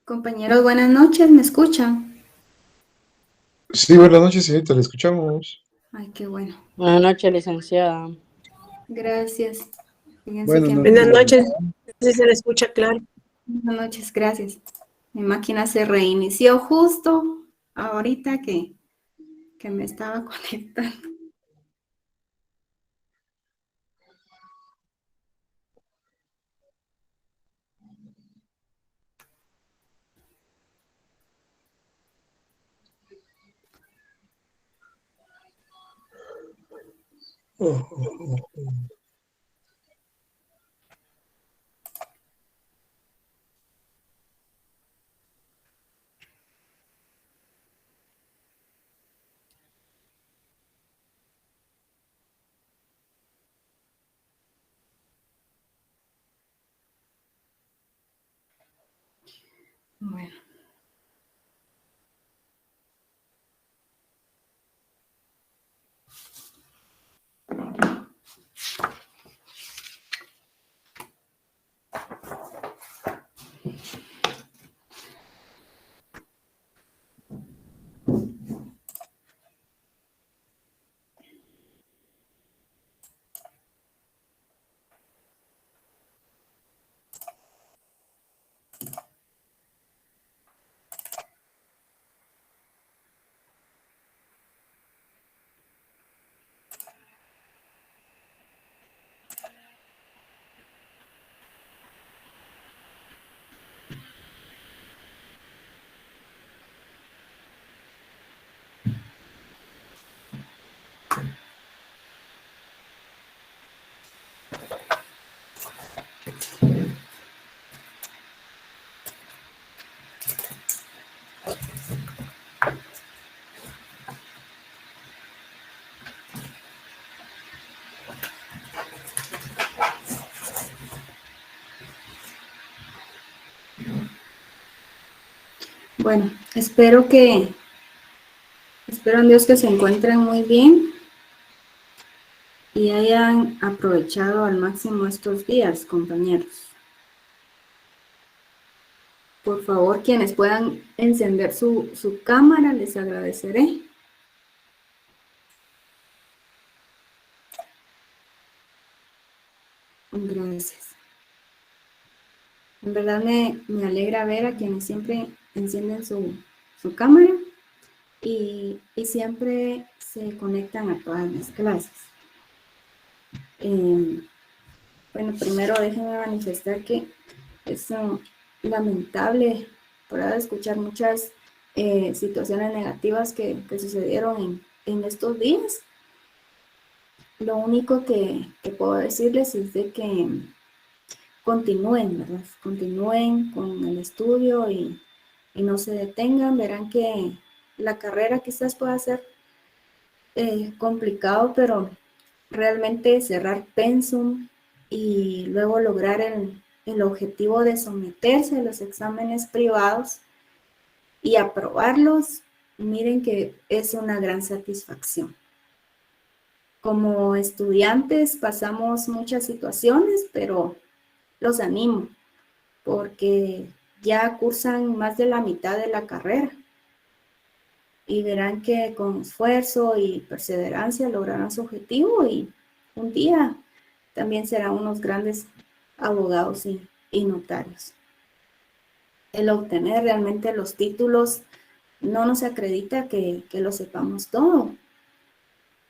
Compañeros, buenas noches, ¿me escuchan? Sí, buenas noches, señorita, le escuchamos. Ay, qué bueno. Buenas noches, licenciada. Gracias. Fíjense Buenas que noches. Buenas noches, si se le escucha claro. buenas noches, gracias. Mi máquina se reinició justo ahorita que me estaba conectando. Bueno. Bueno, espero en Dios que se encuentren muy bien y hayan aprovechado al máximo estos días, compañeros. Por favor, quienes puedan encender su cámara, les agradeceré. Gracias. En verdad me alegra ver a quienes siempre encienden su cámara y siempre se conectan a todas las clases. Bueno, primero déjenme manifestar que es lamentable por escuchar muchas situaciones negativas que sucedieron en estos días. Lo único que puedo decirles es de que continúen, ¿verdad? Continúen con el estudio y no se detengan. Verán que la carrera quizás pueda ser complicado, pero realmente cerrar pensum y luego lograr el objetivo de someterse a los exámenes privados y aprobarlos, miren que es una gran satisfacción. Como estudiantes pasamos muchas situaciones, pero los animo porque ya cursan más de la mitad de la carrera y verán que con esfuerzo y perseverancia lograrán su objetivo y un día también serán unos grandes abogados y notarios. El obtener realmente los títulos no nos acredita que lo sepamos todo,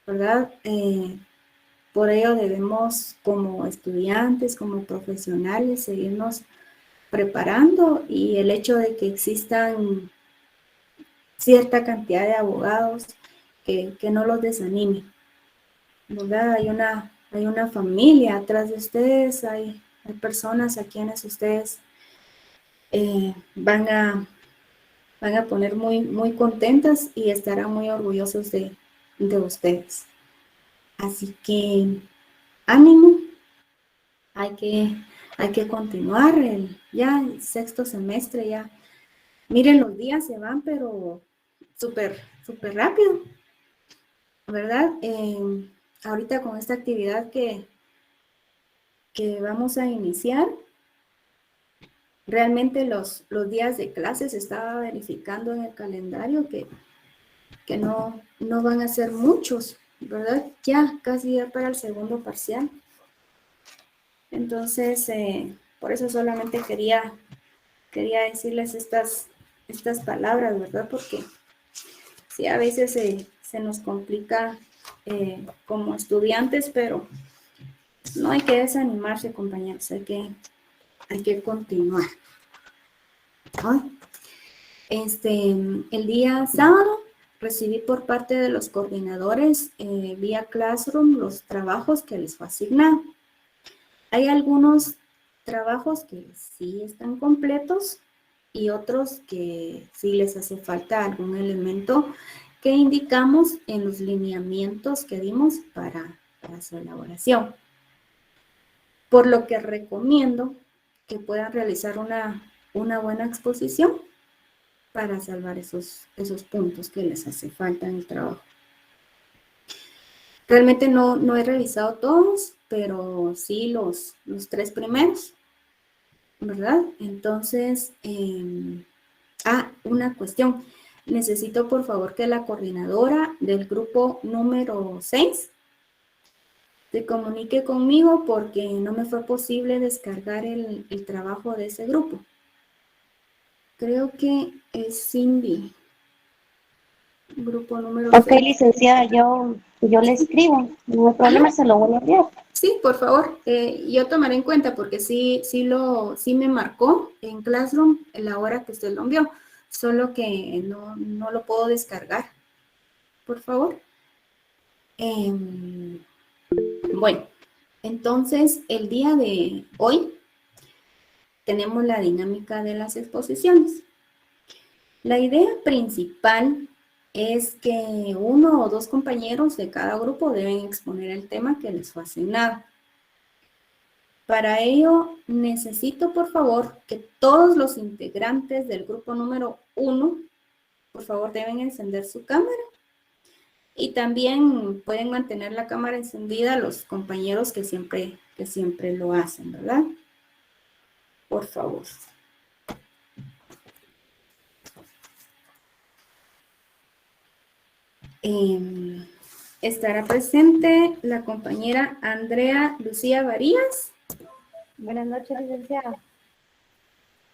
¿verdad? Por ello debemos como estudiantes, como profesionales, seguirnos preparando y el hecho de que existan cierta cantidad de abogados que no los desanime, ¿verdad? Hay una familia atrás de ustedes, hay personas a quienes ustedes van a poner muy, muy contentas y estarán muy orgullosos de ustedes. Así que ánimo, hay que continuar, ya el sexto semestre ya. Miren, los días se van, pero súper, súper rápido, ¿verdad? Ahorita con esta actividad que vamos a iniciar, realmente los días de clases estaba verificando en el calendario que no van a ser muchos, ¿verdad? Ya casi ya para el segundo parcial. Entonces, por eso solamente quería decirles estas palabras, ¿verdad? Porque sí, a veces se nos complica como estudiantes, pero no hay que desanimarse, compañeros, hay que continuar. ¿No? El día sábado recibí por parte de los coordinadores vía Classroom los trabajos que les fue asignado. Hay algunos trabajos que sí están completos y otros que sí les hace falta algún elemento que indicamos en los lineamientos que dimos para su elaboración. Por lo que recomiendo que puedan realizar una buena exposición para salvar esos puntos que les hace falta en el trabajo. Realmente no he revisado todos, pero sí los 3 primeros, ¿verdad? Entonces, una cuestión. Necesito, por favor, que la coordinadora del grupo número 6 se comunique conmigo porque no me fue posible descargar el trabajo de ese grupo. Creo que es Cindy. Grupo número Ok, 6. licenciada, yo le escribo. No hay problema, se lo voy a enviar. Sí, por favor, yo tomaré en cuenta porque sí me marcó en Classroom la hora que usted lo envió, solo que no lo puedo descargar. Por favor. Bueno, entonces el día de hoy tenemos la dinámica de las exposiciones. La idea principal es que 1 o 2 compañeros de cada grupo deben exponer el tema que les fue asignado. Para ello, necesito, por favor, que todos los integrantes del grupo número 1, por favor, deben encender su cámara. Y también pueden mantener la cámara encendida los compañeros que siempre lo hacen, ¿verdad? Por favor. Estará presente la compañera Andrea Lucía Varías. Buenas noches, licenciada.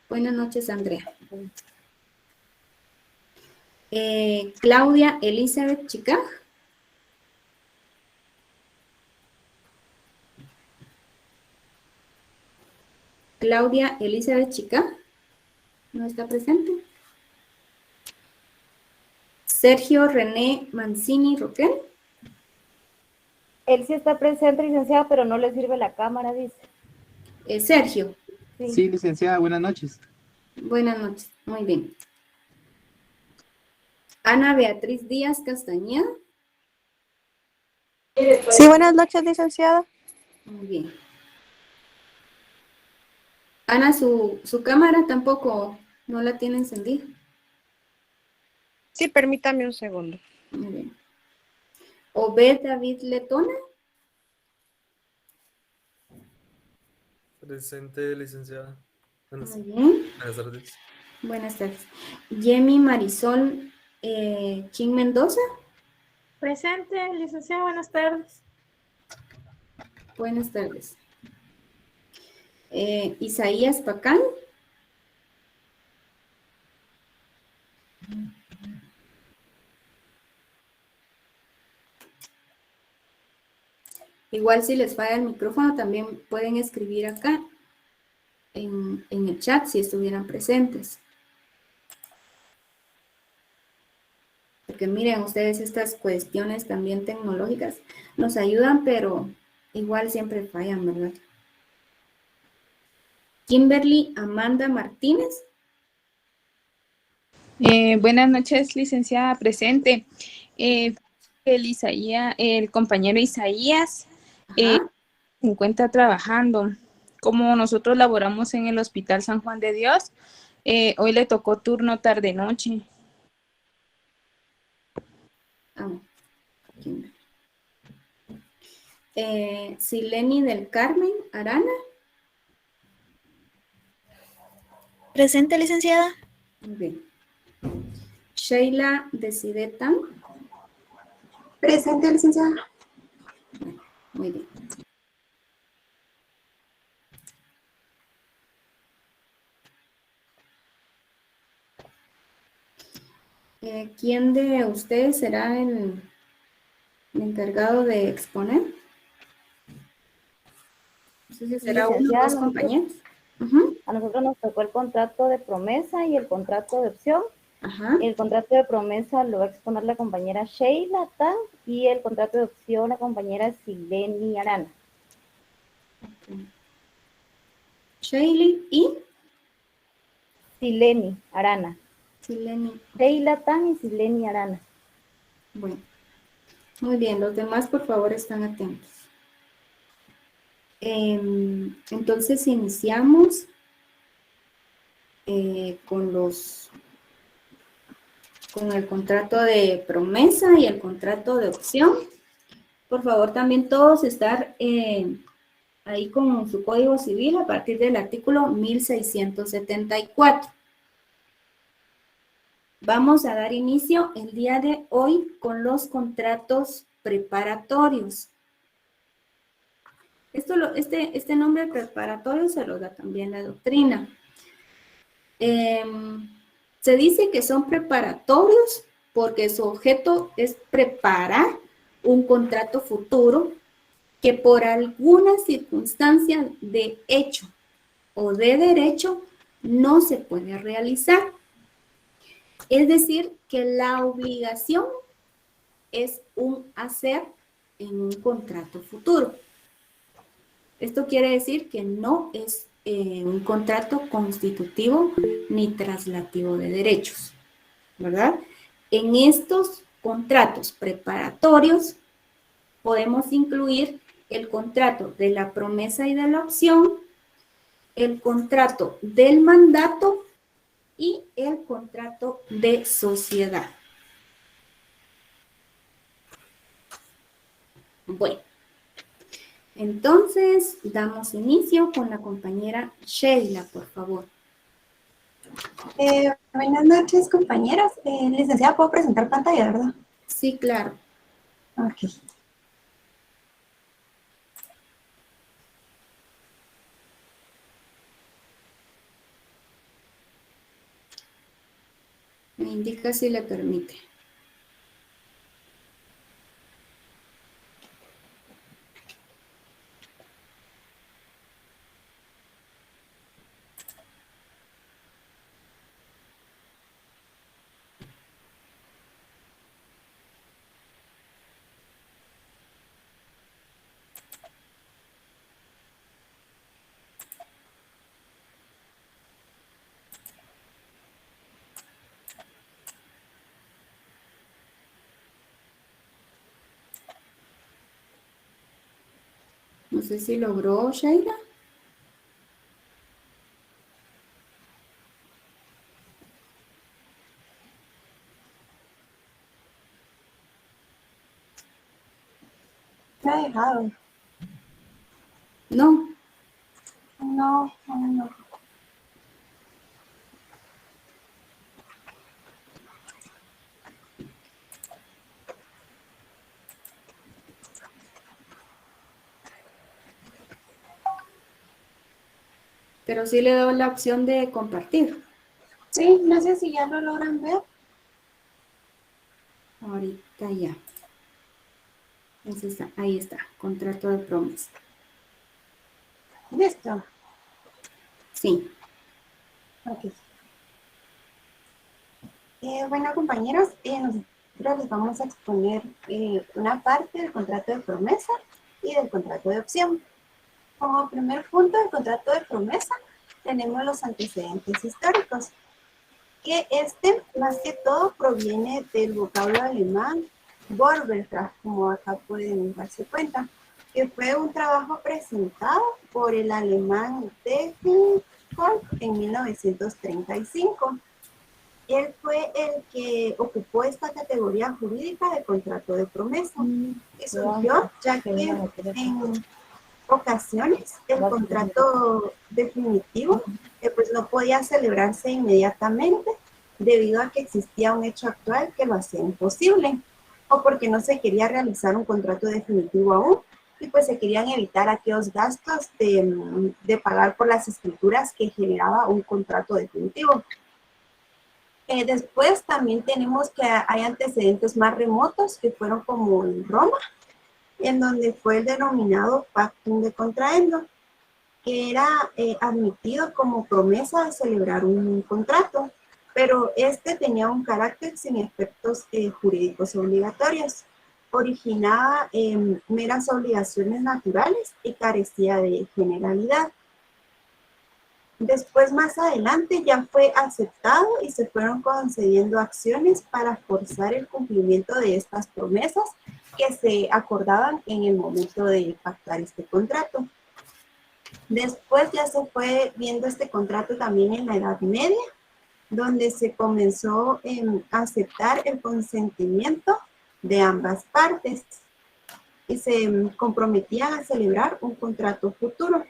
Buenas noches, Andrea. Claudia Elizabeth Chicaj. Claudia Elizabeth Chicaj. ¿No está presente? Sergio René Mancini Roquel. Él sí está presente, licenciada, pero no le sirve la cámara, dice. Sergio. Sí, licenciada, buenas noches. Buenas noches. Muy bien. Ana Beatriz Díaz Castañeda. Sí, buenas noches, licenciada. Muy bien. Ana, su cámara tampoco no la tiene encendida. Sí, permítame un segundo. Muy bien. Obed David Letona. Presente, licenciada. Muy bien. Buenas tardes. Buenas tardes. Yemi Marisol Chin Mendoza. Presente, licenciada, buenas tardes. Buenas tardes. Isaías Pacán. Igual si les falla el micrófono, también pueden escribir acá en el chat si estuvieran presentes. Porque miren, ustedes estas cuestiones también tecnológicas nos ayudan, pero igual siempre fallan, ¿verdad? Kimberly Amanda Martínez. Buenas noches, licenciada presente. El compañero Isaías se encuentra trabajando. Como nosotros laboramos en el Hospital San Juan de Dios, hoy le tocó turno tarde-noche. Sileni del Carmen Arana. Presente, licenciada. Muy bien. Sheila Decideta. Presente, licenciada. Muy bien. ¿Quién de ustedes será el encargado de exponer? No sé si será uno o Licenciada, dos compañeros. Ujú. a nosotros nos tocó el contrato de promesa y el contrato de opción. Ajá. El contrato de promesa lo va a exponer la compañera Sheila Tan y el contrato de opción la compañera Sileni Arana. Sheila y Sileni Arana. Sileni. Sheila Tan y Sileni Arana. Bueno, muy bien, los demás por favor están atentos. Entonces iniciamos con el contrato de promesa y el contrato de opción. Por favor, también todos estar ahí con su código civil a partir del artículo 1674. Vamos a dar inicio el día de hoy con los contratos preparatorios. Este nombre preparatorio se lo da también la doctrina. Se dice que son preparatorios porque su objeto es preparar un contrato futuro que por alguna circunstancia de hecho o de derecho no se puede realizar. Es decir, que la obligación es un hacer en un contrato futuro. Esto quiere decir que no es un contrato constitutivo ni traslativo de derechos, ¿verdad? En estos contratos preparatorios podemos incluir el contrato de la promesa y de la opción, el contrato del mandato y el contrato de sociedad. Bueno, entonces damos inicio con la compañera Sheila, por favor. Buenas noches, compañeros. Licenciada, ¿puedo presentar pantalla, verdad? Sí, claro. Ok. Me indica si le permite. No sé si logró, Sheila. Me ha dejado. No. No. Pero sí le doy la opción de compartir. Sí, no sé si ya lo logran ver. Ahorita ya. Entonces, ahí está, contrato de promesa. Listo. Sí. Ok. Bueno, compañeros, nosotros les vamos a exponer una parte del contrato de promesa y del contrato de opción. Como primer punto del contrato de promesa, tenemos los antecedentes históricos, que más que todo, proviene del vocablo alemán Vorbestraft, como acá pueden darse cuenta, que fue un trabajo presentado por el alemán Technicolor en 1935. Él fue el que ocupó esta categoría jurídica de contrato de promesa. Y surgió ya que ocasiones el contrato definitivo pues no podía celebrarse inmediatamente debido a que existía un hecho actual que lo hacía imposible, o porque no se quería realizar un contrato definitivo aún, y pues se querían evitar aquellos gastos de pagar por las escrituras que generaba un contrato definitivo. Después también tenemos que hay antecedentes más remotos que fueron como en Roma, en donde fue el denominado Pactum de Contraendo, que era admitido como promesa de celebrar un contrato, pero este tenía un carácter sin efectos jurídicos obligatorios. Originaba meras obligaciones naturales y carecía de generalidad. Después, más adelante, ya fue aceptado y se fueron concediendo acciones para forzar el cumplimiento de estas promesas que se acordaban en el momento de pactar este contrato. Después ya se fue viendo este contrato también en la Edad Media, donde se comenzó a aceptar el consentimiento de ambas partes y se comprometían a celebrar un contrato futuro.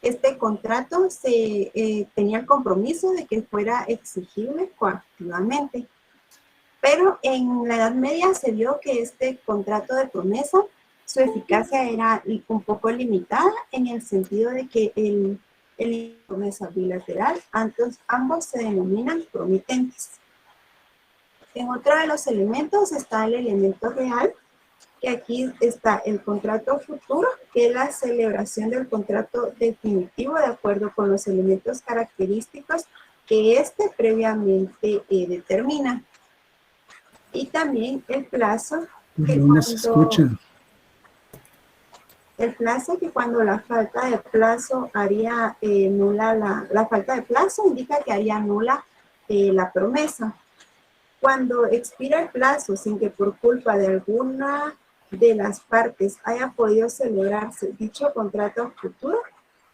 Este contrato tenía el compromiso de que fuera exigible coactivamente. Pero en la Edad Media se vio que este contrato de promesa, su eficacia era un poco limitada en el sentido de que el promesa bilateral, ambos se denominan promitentes. En otro de los elementos está el elemento real, que aquí está el contrato futuro, que es la celebración del contrato definitivo de acuerdo con los elementos característicos que éste previamente determina. Y también el plazo que cuando la falta de plazo haría nula la falta de plazo indica que haría nula la promesa. Cuando expira el plazo sin que por culpa de alguna de las partes haya podido celebrarse dicho contrato futuro,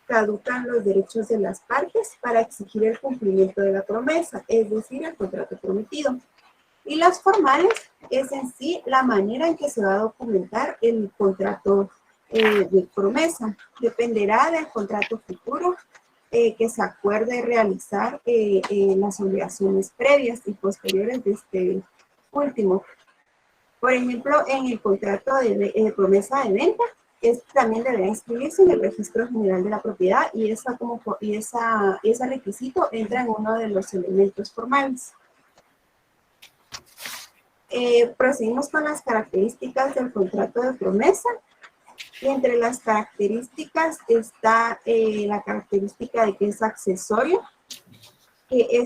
caducan los derechos de las partes para exigir el cumplimiento de la promesa, es decir, el contrato prometido. Y las formales es en sí la manera en que se va a documentar el contrato de promesa. Dependerá del contrato futuro que se acuerde realizar las obligaciones previas y posteriores de este último. Por ejemplo, en el contrato de promesa de venta, también deberá inscribirse en el registro general de la propiedad y ese requisito entra en uno de los elementos formales. Proseguimos con las características del contrato de promesa. Y entre las características está la característica de que es accesorio, que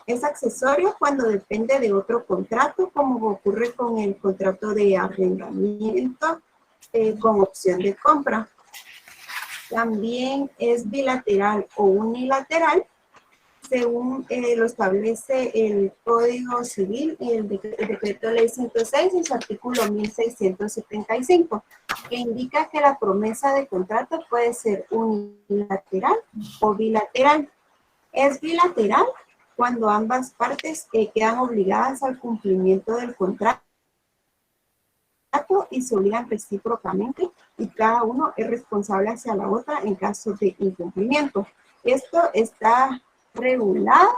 es accesorio cuando depende de otro contrato, como ocurre con el contrato de arrendamiento con opción de compra. También es bilateral o unilateral, según lo establece el Código Civil, el Decreto Ley 106 en su artículo 1675, que indica que la promesa de contrato puede ser unilateral o bilateral. Es bilateral cuando ambas partes quedan obligadas al cumplimiento del contrato y se obligan recíprocamente y cada uno es responsable hacia la otra en caso de incumplimiento. Esto está regulado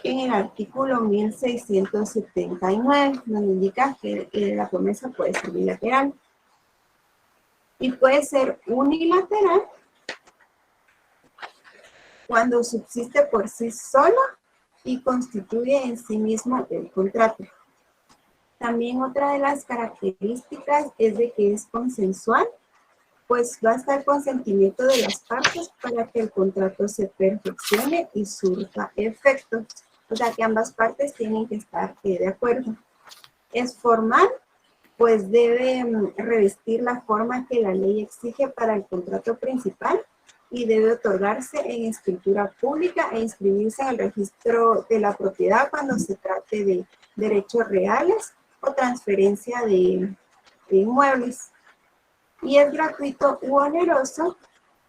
en el artículo 1679, donde indica que la promesa puede ser bilateral y puede ser unilateral cuando subsiste por sí solo y constituye en sí mismo el contrato. También otra de las características es de que es consensual, pues basta el consentimiento de las partes para que el contrato se perfeccione y surta efectos. O sea que ambas partes tienen que estar de acuerdo. Es formal, pues debe revestir la forma que la ley exige para el contrato principal y debe otorgarse en escritura pública e inscribirse en el registro de la propiedad cuando se trate de derechos reales o transferencia de inmuebles. Y es gratuito u oneroso.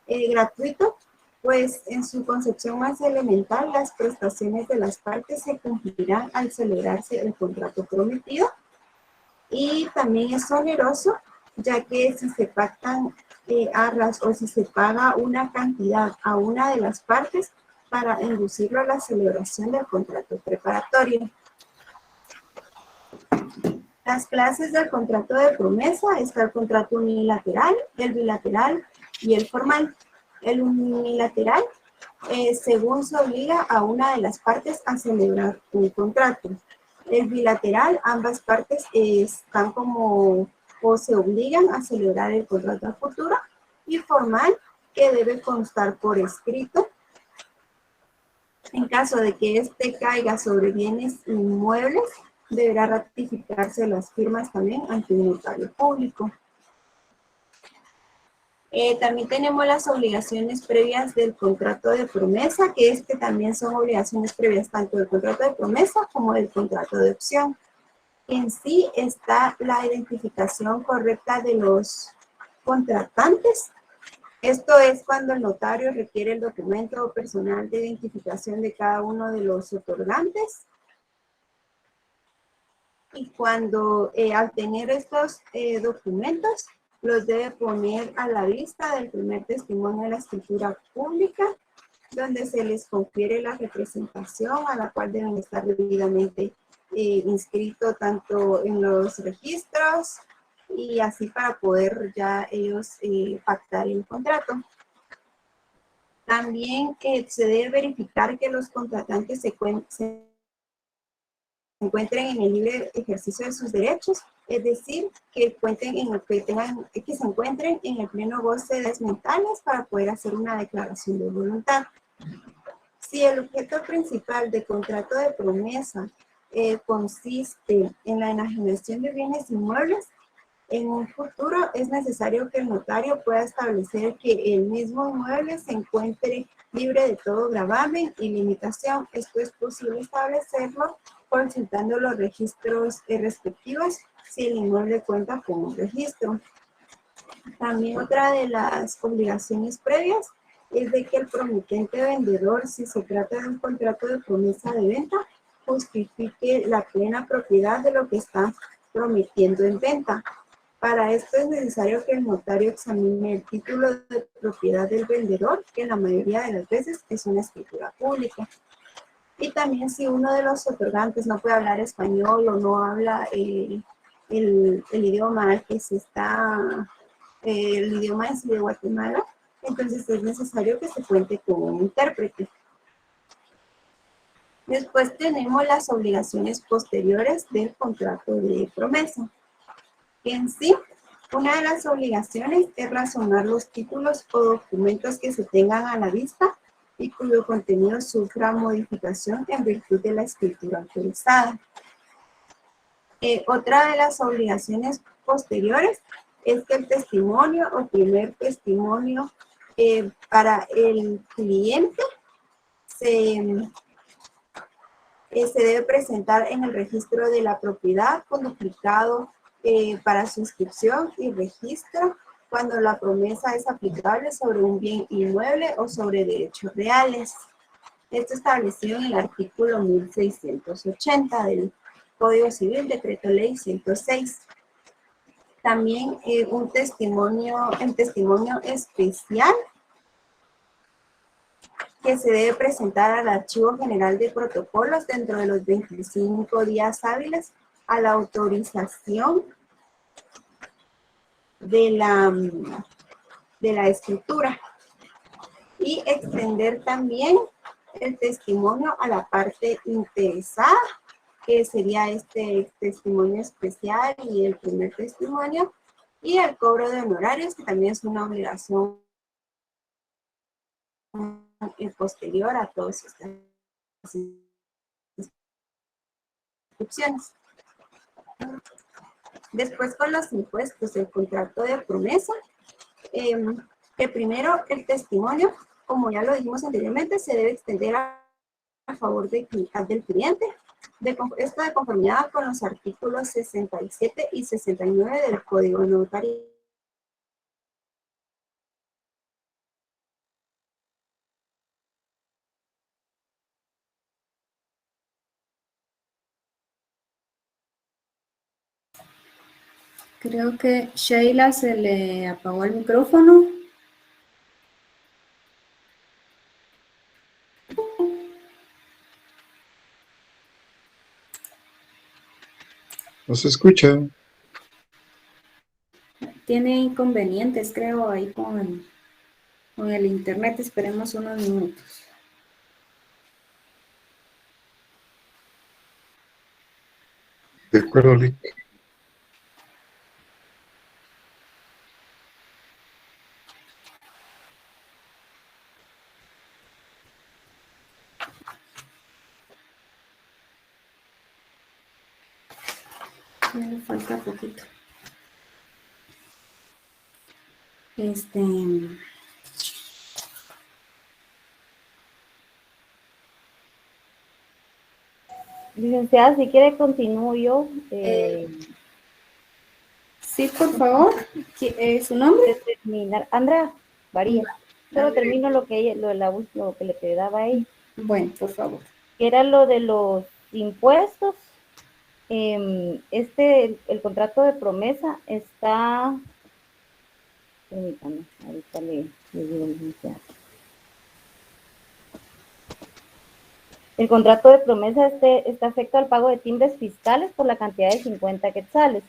Gratuito, pues en su concepción más elemental, las prestaciones de las partes se cumplirán al celebrarse el contrato prometido. Y también es oneroso, ya que si se pactan arras o si se paga una cantidad a una de las partes para inducirlo a la celebración del contrato preparatorio. Las clases del contrato de promesa está el contrato unilateral, el bilateral y el formal. El unilateral, según se obliga a una de las partes a celebrar un contrato. El bilateral, ambas partes están como o se obligan a celebrar el contrato a futuro. Y formal, que debe constar por escrito. En caso de que éste caiga sobre bienes inmuebles, deberá ratificarse las firmas también ante un notario público. También tenemos las obligaciones previas del contrato de promesa, que también son obligaciones previas tanto del contrato de promesa como del contrato de opción. En sí está la identificación correcta de los contratantes. Esto es cuando el notario requiere el documento personal de identificación de cada uno de los otorgantes. Y cuando al tener estos documentos, los debe poner a la vista del primer testimonio de la escritura pública, donde se les confiere la representación a la cual deben estar debidamente inscritos tanto en los registros y así para poder ya ellos pactar el contrato. También se debe verificar que los contratantes se encuentren en el libre ejercicio de sus derechos, es decir, que se encuentren en el pleno goce de las mentales para poder hacer una declaración de voluntad. Si el objeto principal del contrato de promesa consiste en la enajenación de bienes inmuebles, en un futuro es necesario que el notario pueda establecer que el mismo inmueble se encuentre libre de todo gravamen y limitación. Esto es posible establecerlo consultando los registros respectivos si el inmueble cuenta con un registro. También otra de las obligaciones previas es de que el promitente vendedor, si se trata de un contrato de promesa de venta, justifique la plena propiedad de lo que está prometiendo en venta. Para esto es necesario que el notario examine el título de propiedad del vendedor, que en la mayoría de las veces es una escritura pública. Y también si uno de los otorgantes no puede hablar español o no habla el idioma al que se está, el idioma es de Guatemala, entonces es necesario que se cuente con un intérprete. Después tenemos las obligaciones posteriores del contrato de promesa. En sí, una de las obligaciones es razonar los títulos o documentos que se tengan a la vista y cuyo contenido sufra modificación en virtud de la escritura autorizada. Otra de las obligaciones posteriores es que el testimonio o primer testimonio para el cliente se debe presentar en el registro de la propiedad con duplicado para su inscripción y registro cuando la promesa es aplicable sobre un bien inmueble o sobre derechos reales. Esto establecido en el artículo 1680 del Código Civil, Decreto Ley 106. También el testimonio especial que se debe presentar al Archivo General de Protocolos dentro de los 25 días hábiles a la autorización de la escritura y extender también el testimonio a la parte interesada, que sería este testimonio especial y el primer testimonio, y el cobro de honorarios, que también es una obligación posterior a todas estas inscripciones. Después, con los impuestos, el contrato de promesa, que primero el testimonio, como ya lo dijimos anteriormente, se debe extender a favor del cliente. Esto de conformidad con los artículos 67 y 69 del Código Notarial. Creo que Sheila se le apagó el micrófono. No se escucha. Tiene inconvenientes, creo, ahí con el internet. Esperemos unos minutos. De acuerdo, Lick. Ya le falta poquito. Licenciada, si quiere continúo yo. Sí, por favor. ¿Su nombre? Terminar. Andrea Varía. Solo termino lo que le quedaba a ella. Bueno, por favor. Que era lo de los impuestos. El contrato de promesa está. Permítame, ahorita le digo, licenciada. El contrato de promesa está afecto al pago de timbres fiscales por la cantidad de 50 quetzales.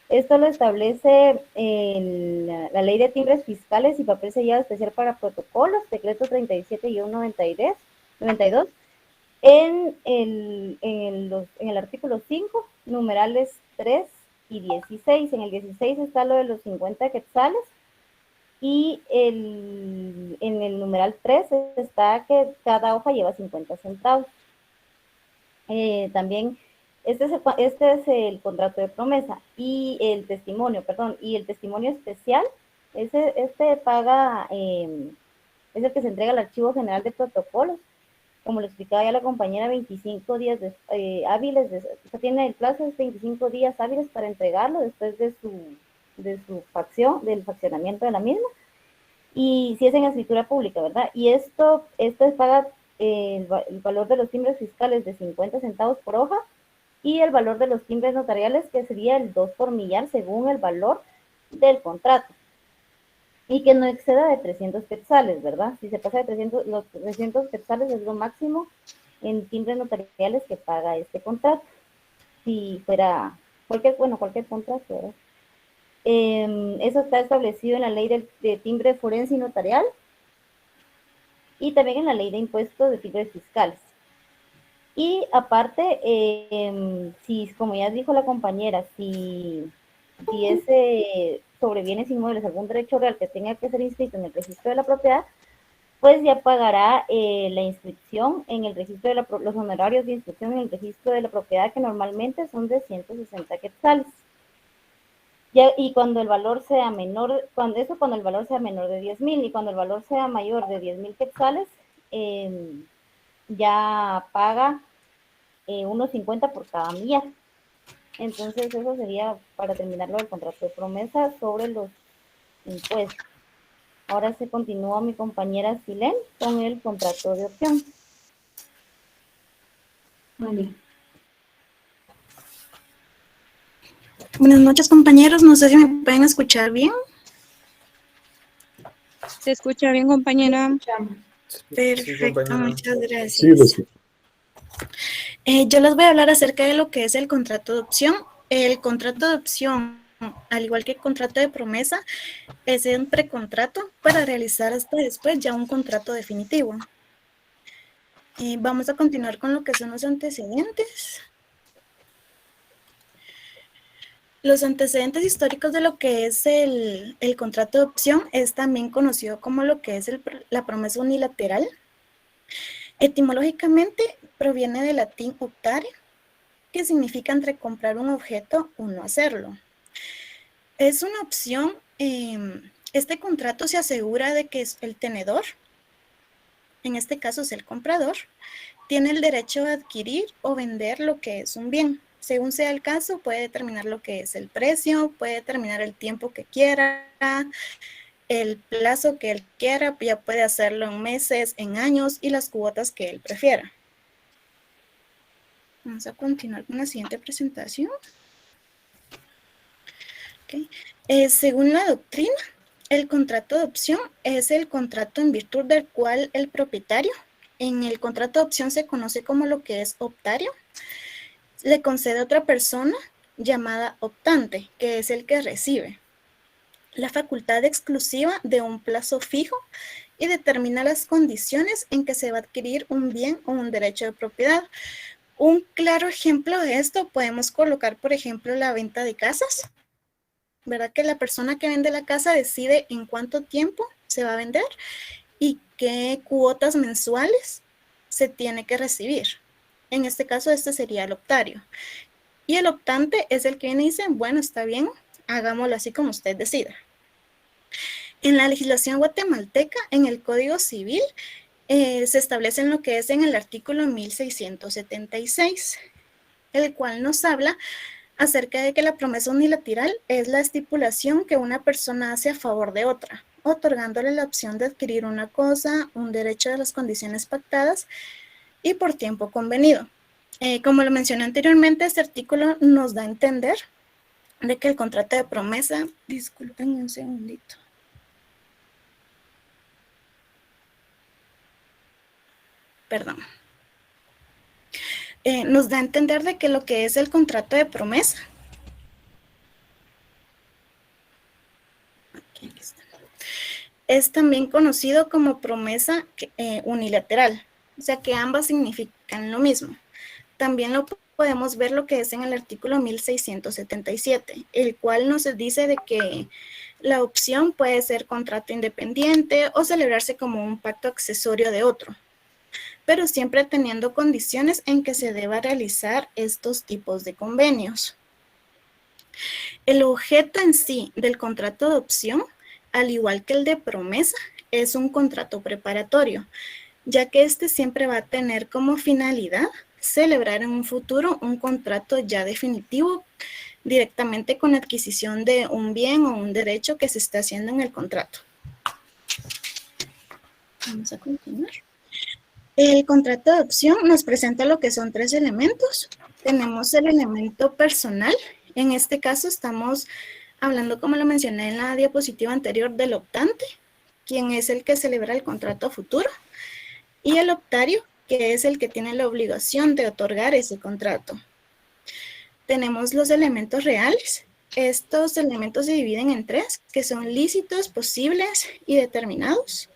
Esto lo establece la Ley de Timbres Fiscales y Papel Sellado Especial para Protocolos, decreto 37-92, en el artículo 5, numerales 3 y 16. En el 16 está lo de los 50 quetzales y en el numeral 3 está que cada hoja lleva 50 centavos. También este es el contrato de promesa y el testimonio especial, paga, es el que se entrega al Archivo General de Protocolos, como lo explicaba ya la compañera, 25 días hábiles, tiene el plazo de 25 días hábiles para entregarlo después del faccionamiento de la misma, y si es en escritura pública, ¿verdad? Y esto paga el valor de los timbres fiscales de 50 centavos por hoja, y el valor de los timbres notariales, que sería el 2 por millar según el valor del contrato, y que no exceda de 300 quetzales, ¿verdad? Si se pasa de los 300 quetzales es lo máximo en timbres notariales que paga este contrato, si fuera cualquier contrato, ¿verdad? Eso está establecido en la ley de timbre forense y notarial, y también en la ley de impuestos de timbres fiscales. Y aparte, si, como ya dijo la compañera, si ese sobre bienes inmuebles, algún derecho real que tenga que ser inscrito en el registro de la propiedad, pues ya pagará la inscripción en el registro de los honorarios de inscripción en el registro de la propiedad, que normalmente son de 160 quetzales. Y cuando el valor sea menor, cuando el valor sea menor de 10,000, y cuando el valor sea mayor de 10,000 quetzales, ya paga 1.50 por cada millar. Entonces eso sería para terminarlo del contrato de promesa sobre los impuestos. Ahora se continúa mi compañera Silén con el contrato de opción. Vale. Buenas noches, compañeros. No sé si me pueden escuchar bien. ¿Se escucha bien, compañera? Perfecto, muchas gracias. Sí, lo escucho. Yo les voy a hablar acerca de lo que es el contrato de opción. El contrato de opción, al igual que el contrato de promesa, es un precontrato para realizar hasta después ya un contrato definitivo. Vamos a continuar con lo que son los antecedentes. Los antecedentes históricos de lo que es el contrato de opción es también conocido como lo que es la promesa unilateral. Etimológicamente proviene del latín optare, que significa entre comprar un objeto o no hacerlo. Es una opción, este contrato se asegura de que el tenedor, en este caso es el comprador, tiene el derecho de adquirir o vender lo que es un bien. Según sea el caso, puede determinar lo que es el precio, puede determinar el tiempo que quiera, el plazo que él quiera, ya puede hacerlo en meses, en años y las cuotas que él prefiera. Vamos a continuar con la siguiente presentación. Ok. Según la doctrina, el contrato de opción es el contrato en virtud del cual el propietario, en el contrato de opción se conoce como lo que es optario, le concede a otra persona llamada optante, que es el que recibe, la facultad exclusiva de un plazo fijo y determina las condiciones en que se va a adquirir un bien o un derecho de propiedad. Un claro ejemplo de esto podemos colocar, por ejemplo, la venta de casas, ¿verdad? Que la persona que vende la casa decide en cuánto tiempo se va a vender y qué cuotas mensuales se tiene que recibir. En este caso, este sería el optario. Y el optante es el que viene y dice, bueno, está bien, hagámoslo así como usted decida. En la legislación guatemalteca, en el Código Civil, se establece en lo que es en el artículo 1676, el cual nos habla acerca de que la promesa unilateral es la estipulación que una persona hace a favor de otra, otorgándole la opción de adquirir una cosa, un derecho de las condiciones pactadas y por tiempo convenido. Como lo mencioné anteriormente, este artículo nos da a entender de que el contrato de promesa, disculpen un segundito. Perdón. Nos da a entender de que lo que es el contrato de promesa es también conocido como promesa unilateral, o sea que ambas significan lo mismo. También lo podemos ver lo que es en el artículo 1677, el cual nos dice de que la opción puede ser contrato independiente o celebrarse como un pacto accesorio de otro, pero siempre teniendo condiciones en que se deba realizar estos tipos de convenios. El objeto en sí del contrato de opción, al igual que el de promesa, es un contrato preparatorio, ya que este siempre va a tener como finalidad celebrar en un futuro un contrato ya definitivo directamente con la adquisición de un bien o un derecho que se está haciendo en el contrato. Vamos a continuar. El contrato de opción nos presenta lo que son 3 elementos. Tenemos el elemento personal. En este caso estamos hablando, como lo mencioné en la diapositiva anterior, del optante, quien es el que celebra el contrato a futuro, y el optario, que es el que tiene la obligación de otorgar ese contrato. Tenemos los elementos reales. Estos elementos se dividen en 3, que son lícitos, posibles y determinados.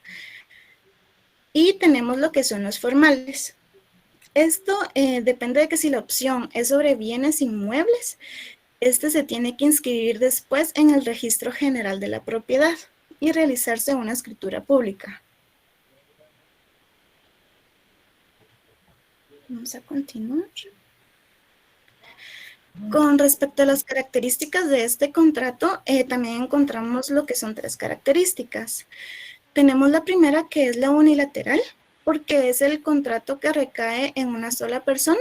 Y tenemos lo que son los formales. Esto depende de que si la opción es sobre bienes inmuebles, este se tiene que inscribir después en el registro general de la propiedad y realizarse una escritura pública. Vamos a continuar. Con respecto a las características de este contrato, también encontramos lo que son 3 características. Tenemos la primera, que es la unilateral, porque es el contrato que recae en una sola persona,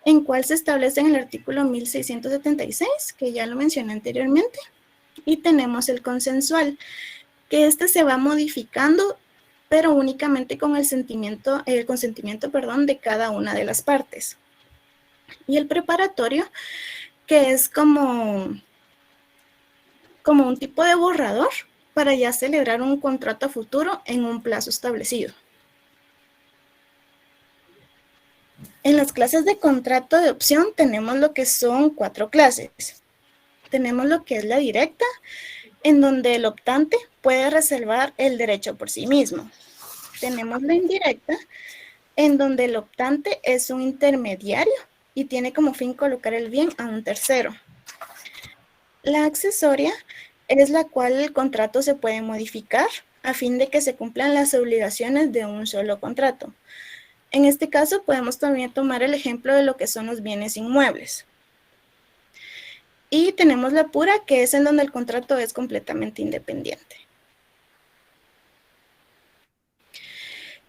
en cual se establece en el artículo 1676, que ya lo mencioné anteriormente. Y tenemos el consensual, que este se va modificando, pero únicamente con el consentimiento de cada una de las partes. Y el preparatorio, que es como un tipo de borrador para ya celebrar un contrato a futuro en un plazo establecido. En las clases de contrato de opción tenemos lo que son 4 clases. Tenemos lo que es la directa, en donde el optante puede reservar el derecho por sí mismo. Tenemos la indirecta, en donde el optante es un intermediario y tiene como fin colocar el bien a un tercero. La accesoria es la cual el contrato se puede modificar a fin de que se cumplan las obligaciones de un solo contrato. En este caso podemos también tomar el ejemplo de lo que son los bienes inmuebles. Y tenemos la pura, que es en donde el contrato es completamente independiente.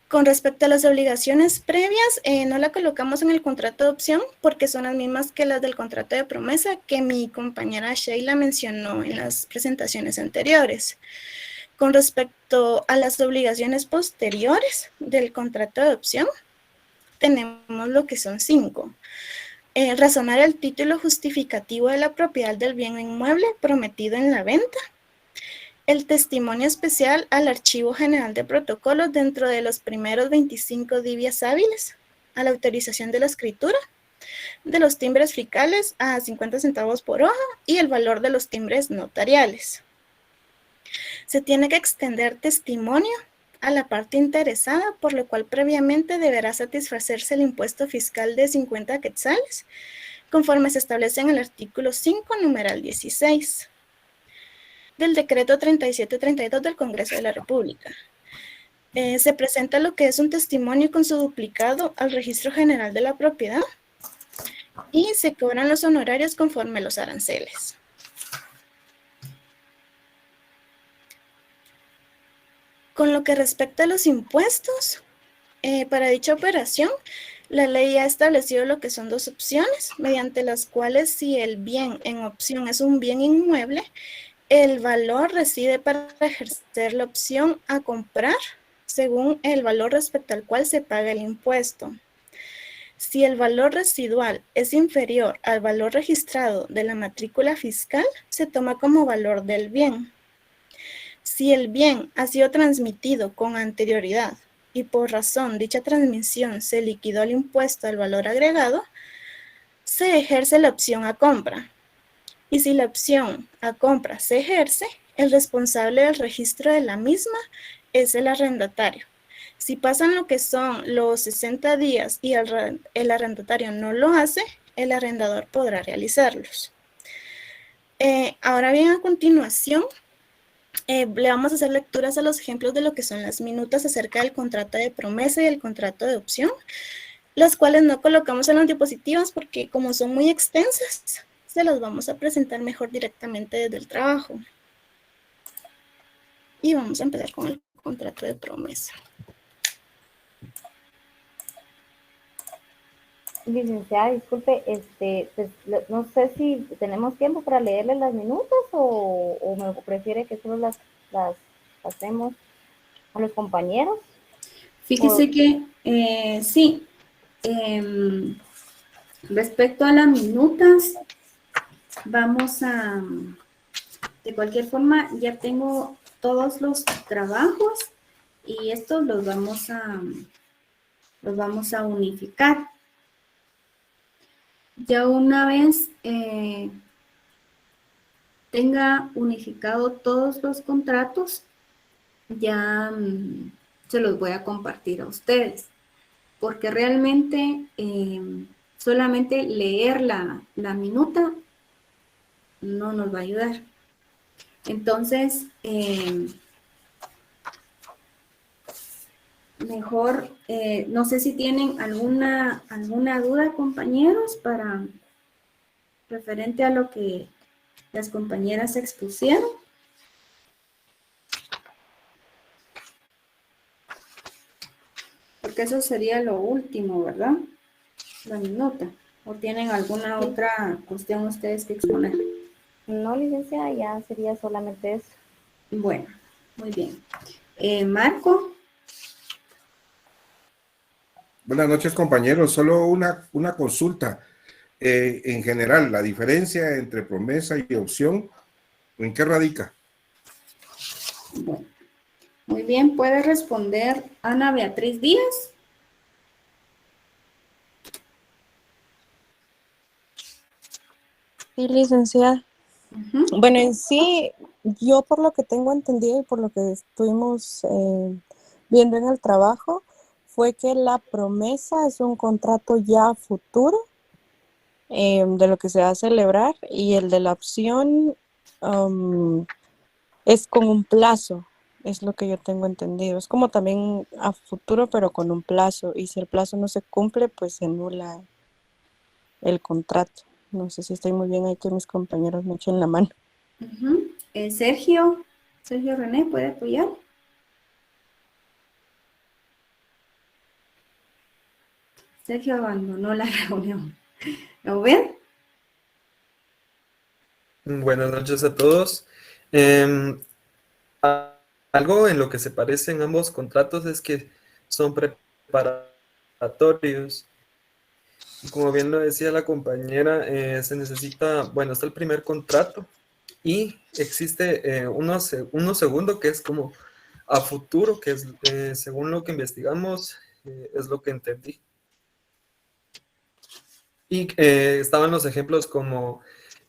Con respecto a las obligaciones previas, no la colocamos en el contrato de opción porque son las mismas que las del contrato de promesa que mi compañera Sheila mencionó en las presentaciones anteriores. Con respecto a las obligaciones posteriores del contrato de opción, tenemos lo que son 5. razonar el título justificativo de la propiedad del bien inmueble prometido en la venta, el testimonio especial al Archivo General de Protocolos dentro de los primeros 25 días hábiles, a la autorización de la escritura, de los timbres fiscales a 50 centavos por hoja y el valor de los timbres notariales. Se tiene que extender testimonio a la parte interesada, por lo cual previamente deberá satisfacerse el impuesto fiscal de 50 quetzales, conforme se establece en el artículo 5, numeral 16, del decreto 3732 del Congreso de la República. Se presenta lo que es un testimonio con su duplicado al Registro General de la Propiedad y se cobran los honorarios conforme los aranceles. Con lo que respecta a los impuestos, para dicha operación, la ley ha establecido lo que son dos opciones, mediante las cuales si el bien en opción es un bien inmueble, el valor reside para ejercer la opción a comprar según el valor respecto al cual se paga el impuesto. Si el valor residual es inferior al valor registrado de la matrícula fiscal, se toma como valor del bien. Si el bien ha sido transmitido con anterioridad y por razón dicha transmisión se liquidó el impuesto al valor agregado, se ejerce la opción a compra. Y si la opción a compra se ejerce, el responsable del registro de la misma es el arrendatario. Si pasan lo que son los 60 días y el arrendatario no lo hace, el arrendador podrá realizarlos. Ahora bien, a continuación, le vamos a hacer lecturas a los ejemplos de lo que son las minutas acerca del contrato de promesa y el contrato de opción, las cuales no colocamos en las diapositivas porque como son muy extensas, se las vamos a presentar mejor directamente desde el trabajo. Y vamos a empezar con el contrato de promesa. Licenciada, disculpe, pues, no sé si tenemos tiempo para leerle las minutas o me prefiere que solo las pasemos a los compañeros. Fíjese que sí, respecto a las minutas, vamos a, de cualquier forma, ya tengo todos los trabajos y estos los vamos a unificar. Ya una vez tenga unificado todos los contratos, ya se los voy a compartir a ustedes, porque realmente solamente leer la minuta no nos va a ayudar. Entonces, mejor, no sé si tienen alguna duda, compañeros, para referente a lo que las compañeras expusieron. Porque eso sería lo último, ¿verdad? La minuta. ¿O tienen alguna otra cuestión ustedes que exponer? No, licenciada, ya sería solamente eso. Bueno, muy bien. Marco. Buenas noches, compañeros. Solo una consulta. En general, la diferencia entre promesa y opción, ¿en qué radica? Bueno, muy bien. ¿Puede responder Ana Beatriz Díaz? Sí, licenciada. Uh-huh. Bueno, en sí, yo por lo que tengo entendido y por lo que estuvimos viendo en el trabajo, fue que la promesa es un contrato ya futuro de lo que se va a celebrar y el de la opción es con un plazo, es lo que yo tengo entendido. Es como también a futuro, pero con un plazo. Y si el plazo no se cumple, pues se anula el contrato. No sé si estoy muy bien ahí, que mis compañeros me echen la mano. Uh-huh. Sergio René, ¿puede apoyar? Sergio abandonó la reunión. ¿Lo ven? Buenas noches a todos. Algo en lo que se parecen ambos contratos es que son preparatorios Como bien lo decía la compañera, se necesita, bueno, está el primer contrato y existe uno segundo que es como a futuro, que es, según lo que investigamos, es lo que entendí. Y estaban los ejemplos como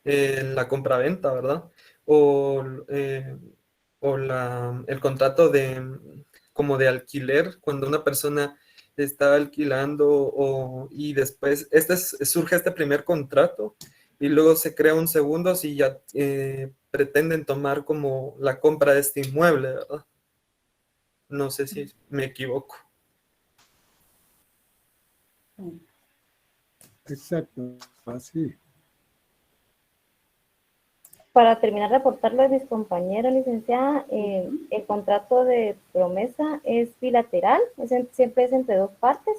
la compraventa, ¿verdad? O el contrato como de alquiler, cuando una persona está alquilando y después surge este primer contrato y luego se crea un segundo si ya pretenden tomar como la compra de este inmueble, ¿verdad? No sé si me equivoco. Exacto, así. Para terminar de aportarle a mis compañeros, licenciada, el contrato de promesa es bilateral, siempre es entre dos partes,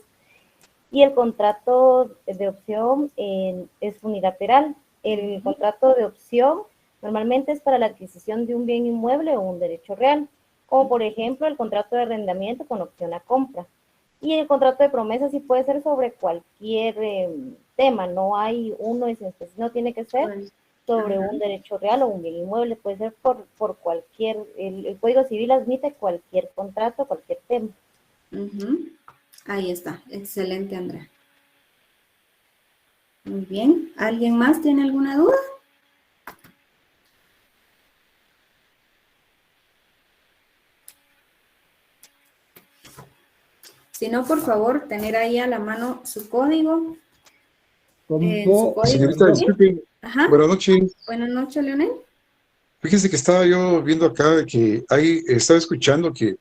y el contrato de opción es unilateral. El contrato de opción normalmente es para la adquisición de un bien inmueble o un derecho real, como por ejemplo el contrato de arrendamiento con opción a compra. Y el contrato de promesa sí puede ser sobre cualquier tema, no hay uno, no tiene que ser sobre un derecho real o un bien inmueble, puede ser por cualquier, el Código Civil admite cualquier contrato, cualquier tema. Ahí está, excelente, Andrea. Muy bien, ¿alguien más tiene alguna duda? Si no, por favor, tener ahí a la mano su código. Señorita, disculpe. Ajá. Buenas noches. Buenas noches, Leonel. Fíjese que estaba yo viendo acá de que estaba escuchando que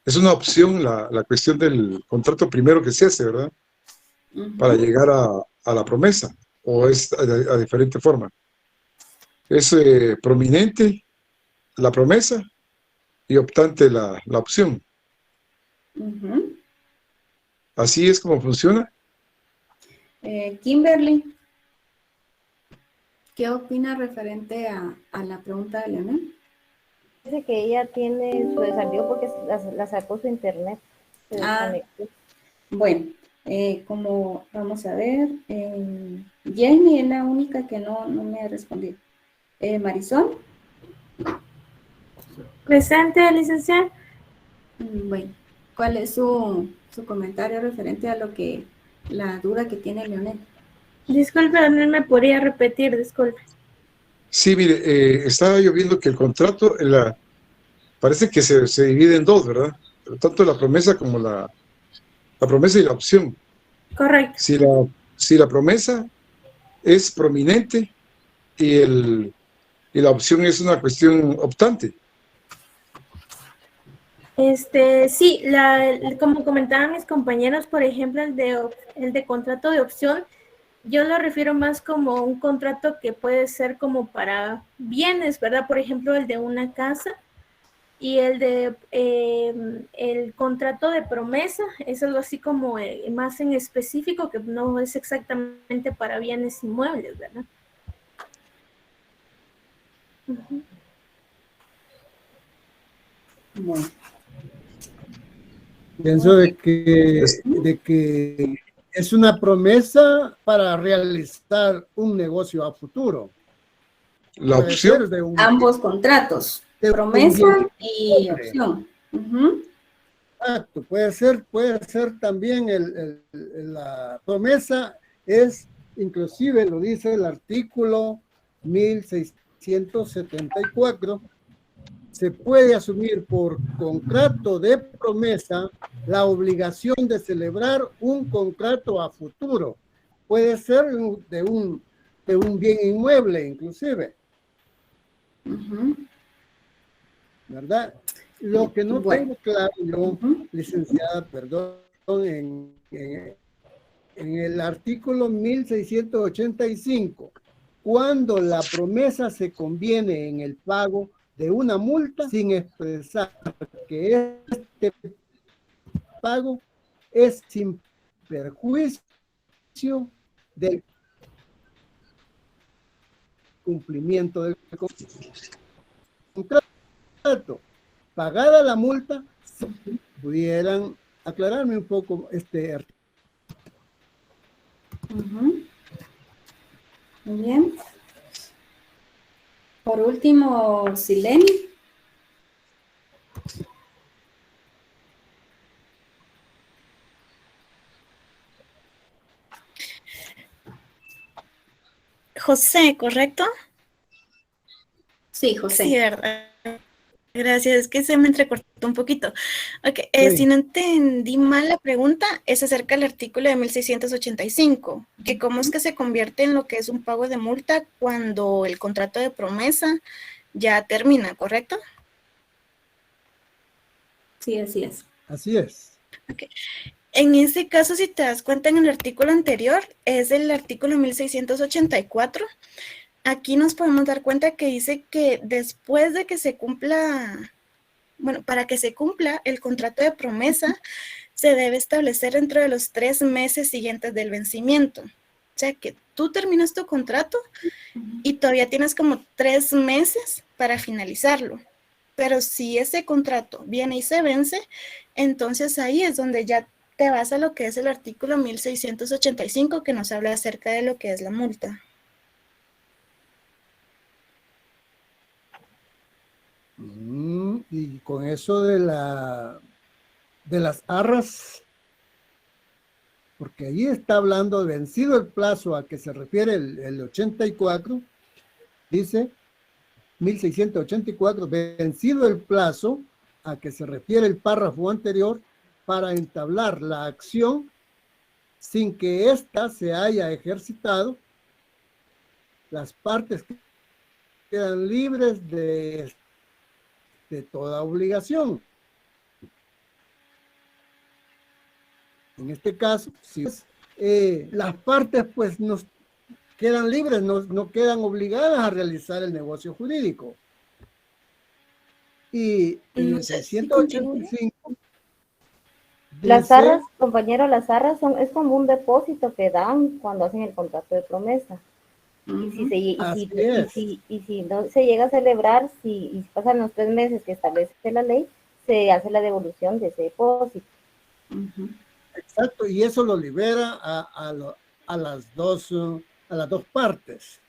es una opción la cuestión del contrato primero que se hace, ¿verdad? Para llegar a la promesa, o es a diferente forma. Es prominente la promesa y optante la opción. ¿Así es como funciona? Kimberly, ¿qué opina referente a la pregunta de Leonel? Dice que ella tiene su desafío porque la sacó su internet. Bueno, como vamos a ver, Jamie es la única que no me ha respondido. Marisol. Presente, licenciada. Bueno, ¿cuál es su comentario referente a la duda que tiene Leonel? Disculpe, no me podría repetir, disculpe. Sí, mire, estaba yo viendo que el contrato, parece que se divide en dos, ¿verdad? Tanto la promesa como la promesa y la opción. Correcto. Si la promesa es prominente y la opción es una cuestión optante. Sí, como comentaban mis compañeros, por ejemplo, el de contrato de opción, yo lo refiero más como un contrato que puede ser como para bienes, ¿verdad? Por ejemplo, el de una casa. Y el contrato de promesa es algo así como más en específico, que no es exactamente para bienes inmuebles, ¿verdad? Bueno. Pienso de que es una promesa para realizar un negocio a futuro. La opción. Ambos contratos, promesa y opción. Exacto, puede ser también la promesa es, inclusive lo dice el artículo 1674, se puede asumir por contrato de promesa la obligación de celebrar un contrato a futuro. Puede ser de un bien inmueble, inclusive. ¿Verdad? Lo que no tengo claro yo, licenciada, perdón, en el artículo 1685, cuando la promesa se conviene en el pago de una multa sin expresar que este pago es sin perjuicio del cumplimiento del contrato. Pagada la multa, ¿pudieran aclararme un poco este artículo? Ujú. Muy bien. Por último, Sileni. José, ¿correcto? Sí, José. Sí, ¿verdad? Gracias, es que se me entrecortó un poquito. Ok, Sí. si no entendí mal la pregunta, es acerca del artículo de 1685, que cómo es que se convierte en lo que es un pago de multa cuando el contrato de promesa ya termina, ¿correcto? Sí, así es. Así es. Ok. En este caso, si te das cuenta en el artículo anterior, es el artículo 1684. Aquí nos podemos dar cuenta que dice que después de que se cumpla, bueno, para que se cumpla el contrato de promesa, se debe establecer dentro de los 3 meses siguientes del vencimiento. O sea, que tú terminas tu contrato y todavía tienes como 3 meses para finalizarlo. Pero si ese contrato viene y se vence, entonces ahí es donde ya te vas a lo que es el artículo 1685, que nos habla acerca de lo que es la multa. Y con eso de las arras, porque ahí está hablando de vencido el plazo a que se refiere el 84, dice 1684, vencido el plazo a que se refiere el párrafo anterior para entablar la acción sin que ésta se haya ejercitado, las partes quedan libres de toda obligación. En este caso, si las partes pues nos quedan libres, no quedan obligadas a realizar el negocio jurídico. Y el 685 Las dice, arras, compañero, las arras es como un depósito que dan cuando hacen el contrato de promesa. Y si no se llega a celebrar, y pasan los 3 meses que establece la ley, se hace la devolución de ese depósito. Exacto, y eso lo libera a las dos partes,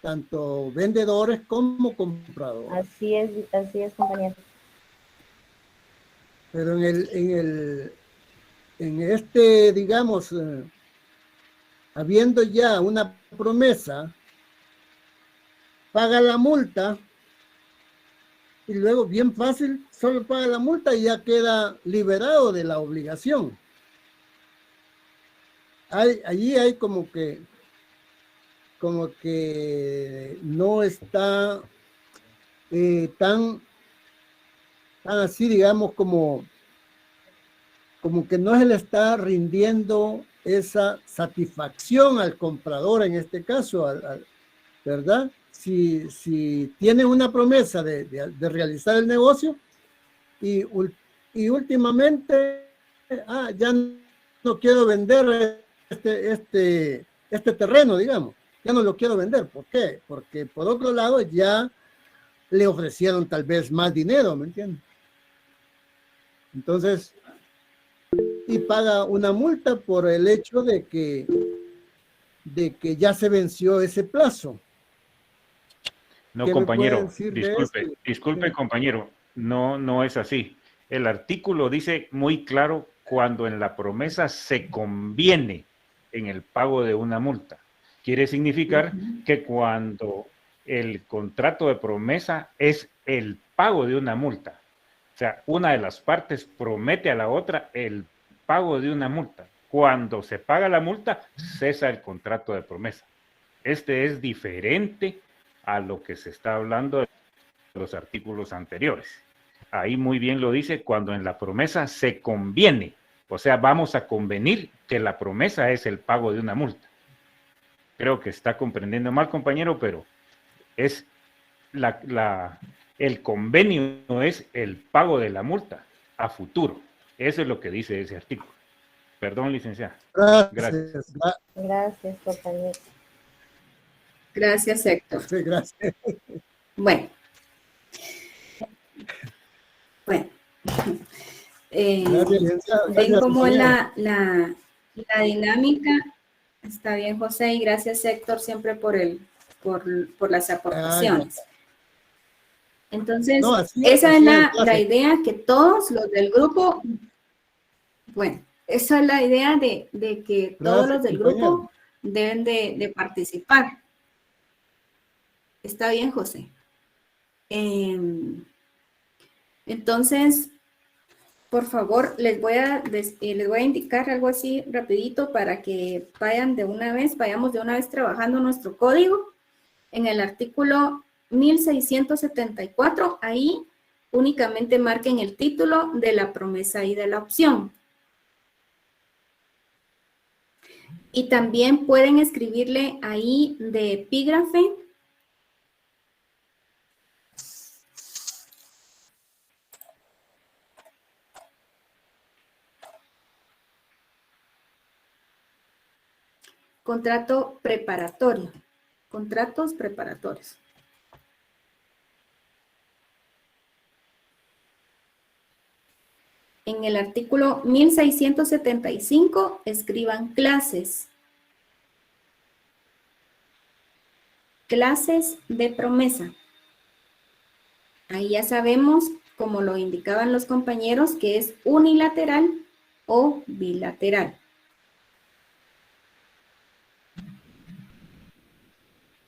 tanto vendedores como compradores. Así es, compañero. Pero en este, digamos, habiendo ya una promesa, paga la multa y luego bien fácil, solo paga la multa y ya queda liberado de la obligación. Allí hay como que no está tan así, digamos, como que no se le está rindiendo esa satisfacción al comprador en este caso, ¿verdad? Si tiene una promesa de realizar el negocio y últimamente, ya no quiero vender este terreno, digamos, ya no lo quiero vender. ¿Por qué? Porque por otro lado ya le ofrecieron tal vez más dinero, ¿me entiendes? Entonces, y paga una multa por el hecho de que ya se venció ese plazo. No, compañero, disculpe, compañero, no es así. El artículo dice muy claro cuando en la promesa se conviene en el pago de una multa. Quiere significar que cuando el contrato de promesa es el pago de una multa, o sea, una de las partes promete a la otra el pago de una multa. Cuando se paga la multa, cesa el contrato de promesa. Este es diferente a lo que se está hablando de los artículos anteriores. Ahí muy bien lo dice, cuando en la promesa se conviene, o sea, vamos a convenir que la promesa es el pago de una multa. Creo que está comprendiendo mal, compañero, pero es el convenio es el pago de la multa a futuro. Eso es lo que dice ese artículo. Perdón, licenciada. Gracias. Gracias, compañero. Gracias, Héctor. Sí, gracias. Bueno. Ven como la dinámica Está bien, José, y gracias, Héctor, siempre por las aportaciones. Entonces, No, así esa es la clase. idea que todos los del grupo, bueno, esa es la idea de que todos los del grupo deben de participar. Está bien, José. Entonces, por favor, les voy a indicar algo así rapidito para que vayamos de una vez trabajando nuestro código. En el artículo 1674, ahí únicamente marquen el título de la promesa y de la opción. Y también pueden escribirle ahí de epígrafe contrato preparatorio, contratos preparatorios. En el artículo 1675 escriban clases. Clases de promesa. Ahí ya sabemos, como lo indicaban los compañeros, que es unilateral o bilateral.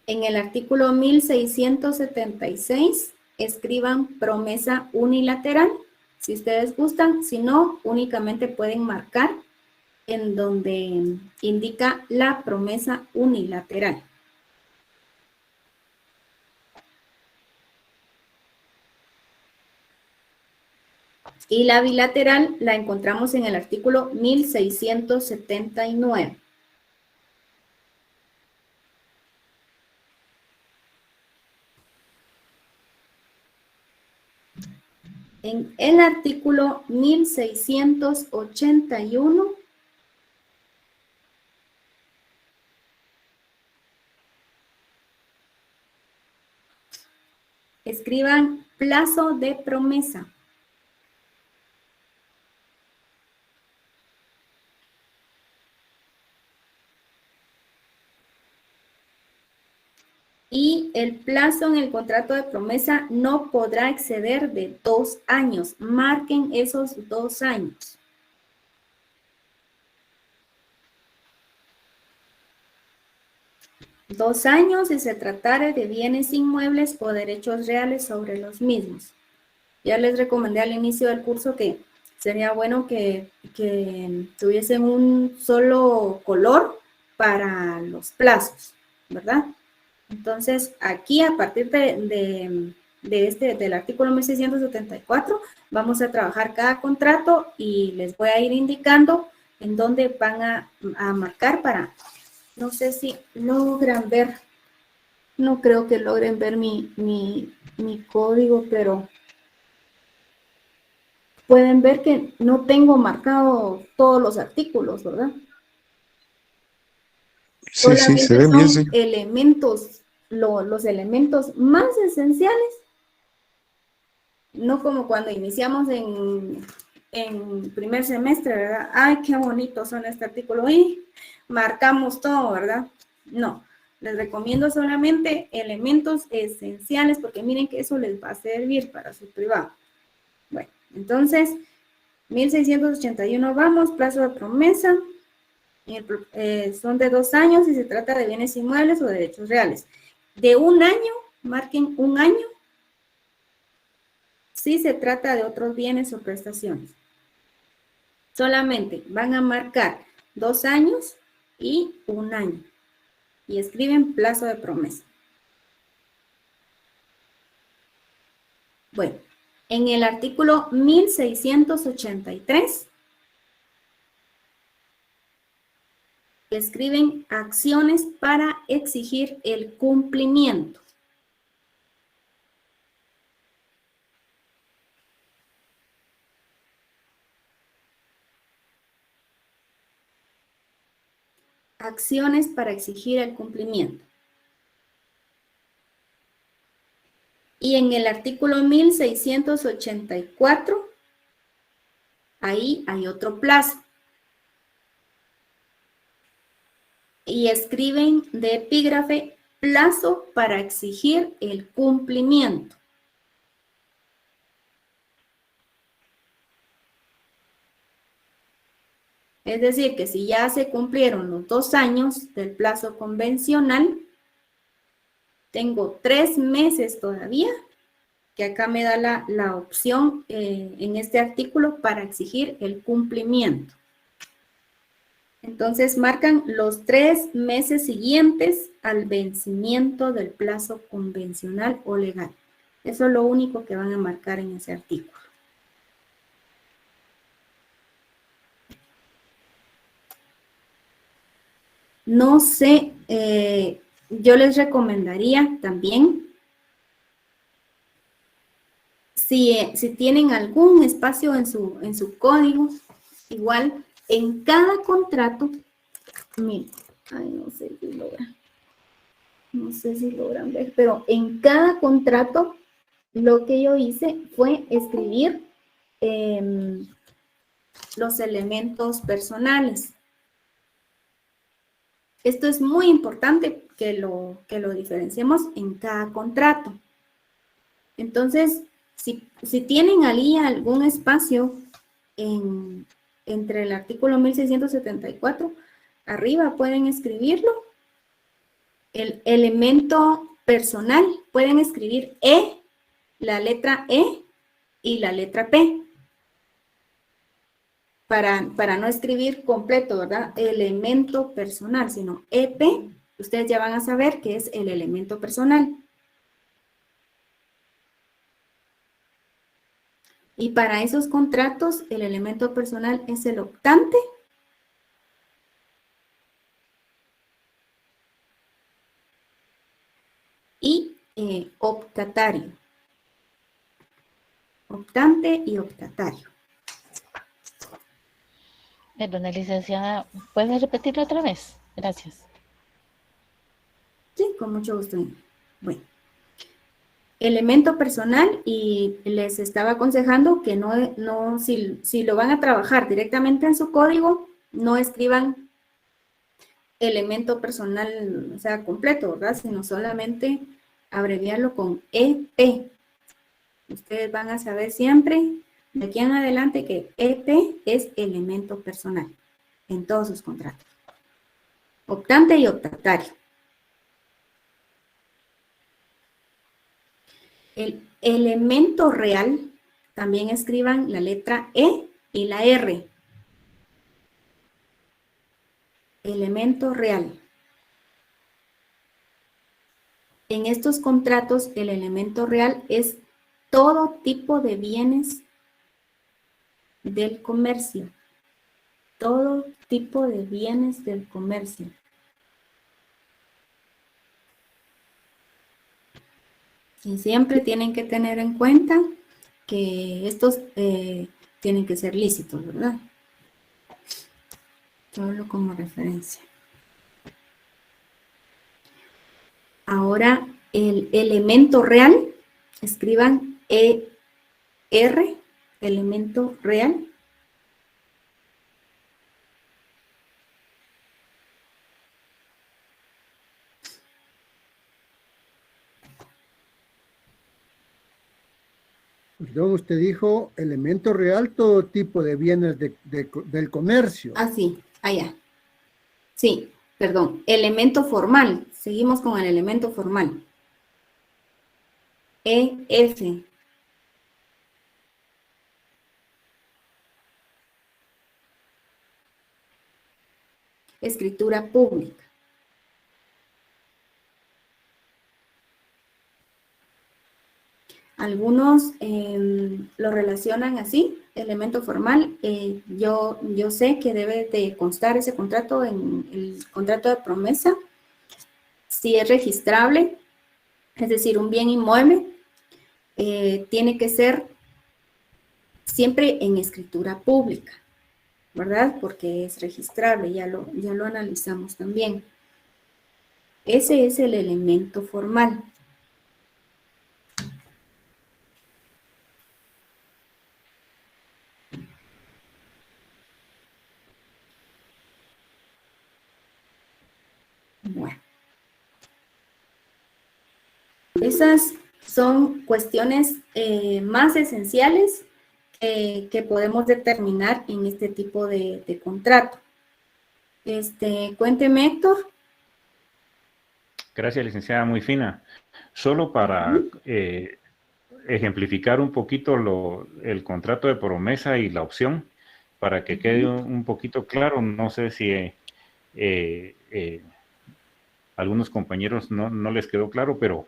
En el artículo 1676 escriban promesa unilateral. Si ustedes gustan, si no, únicamente pueden marcar en donde indica la promesa unilateral. Y la bilateral la encontramos en el artículo 1679. En el artículo 1681, escriban plazo de promesa. Y el plazo en el contrato de promesa no podrá exceder de 2 años. Marquen esos 2 años. Dos años si se tratara de bienes inmuebles o derechos reales sobre los mismos. Ya les recomendé al inicio del curso que sería bueno que tuviesen un solo color para los plazos, ¿verdad? Entonces, aquí a partir del artículo 1674, vamos a trabajar cada contrato y les voy a ir indicando en dónde van a marcar para, no sé si logran ver, no creo que logren ver mi código, pero pueden ver que no tengo marcado todos los artículos, ¿verdad? Sí, sí, se ven bien, sí. Elementos, los elementos más esenciales, no como cuando iniciamos en primer semestre, ¿verdad? Ay, qué bonitos son este artículo y marcamos todo, ¿verdad? No, les recomiendo solamente elementos esenciales porque miren que eso les va a servir para su privado. Bueno, entonces, 1681 vamos, plazo de promesa. Son de 2 años y se trata de bienes inmuebles o derechos reales. De 1 año, marquen 1 año, si se trata de otros bienes o prestaciones. Solamente van a marcar 2 años y 1 año. Y escriben plazo de promesa. Bueno, en el artículo 1683, escriben acciones para exigir el cumplimiento. Acciones para exigir el cumplimiento. Y en el artículo 1684, ahí hay otro plazo. y escriben de epígrafe plazo para exigir el cumplimiento. Es decir, que si ya se cumplieron los 2 años del plazo convencional, tengo 3 meses todavía, que acá me da la opción en este artículo para exigir el cumplimiento. Entonces marcan los 3 meses siguientes al vencimiento del plazo convencional o legal. Eso es lo único que van a marcar en ese artículo. No sé, yo les recomendaría también, si tienen algún espacio en su código, igual en cada contrato, miren, ay, no sé si logran ver, pero en cada contrato lo que yo hice fue escribir los elementos personales. Esto es muy importante que lo diferenciemos en cada contrato. Entonces, si tienen ahí algún espacio entre el artículo 1674, arriba pueden escribirlo. El elemento personal, pueden escribir E, la letra E y la letra P. Para no escribir completo, ¿verdad? Elemento personal, sino EP, ustedes ya van a saber que es el elemento personal. Y para esos contratos, el elemento personal es el optante y optatario. Optante y optatario. Perdona, licenciada, ¿puedes repetirlo otra vez? Gracias. Sí, con mucho gusto. Bueno, elemento personal, y les estaba aconsejando que si lo van a trabajar directamente en su código, no escriban elemento personal, o sea, completo, ¿verdad? Sino solamente abreviarlo con EP. Ustedes van a saber siempre, de aquí en adelante, que EP es elemento personal en todos sus contratos. Optante y optatario. El elemento real, también escriban la letra E y la R. Elemento real. En estos contratos, el elemento real es todo tipo de bienes del comercio. Todo tipo de bienes del comercio. Y siempre tienen que tener en cuenta que estos tienen que ser lícitos, ¿verdad? Solo como referencia. Ahora, el elemento real, escriban ER, elemento real. Perdón, usted dijo elemento real, todo tipo de bienes del comercio. Ah, sí, allá. Sí, perdón, elemento formal. Seguimos con el elemento formal. EF. Escritura pública. Algunos lo relacionan así, elemento formal. Yo sé que debe de constar ese contrato en el contrato de promesa. Si es registrable, es decir, un bien inmueble, tiene que ser siempre en escritura pública, ¿verdad? Porque es registrable, ya lo analizamos también. Ese es el elemento formal. Bueno. Esas son cuestiones más esenciales que podemos determinar en este tipo de contrato. Cuénteme, Héctor. Gracias, licenciada, muy fina. Solo para ejemplificar un poquito el contrato de promesa y la opción, para que quede un poquito claro, no sé si algunos compañeros no les quedó claro, pero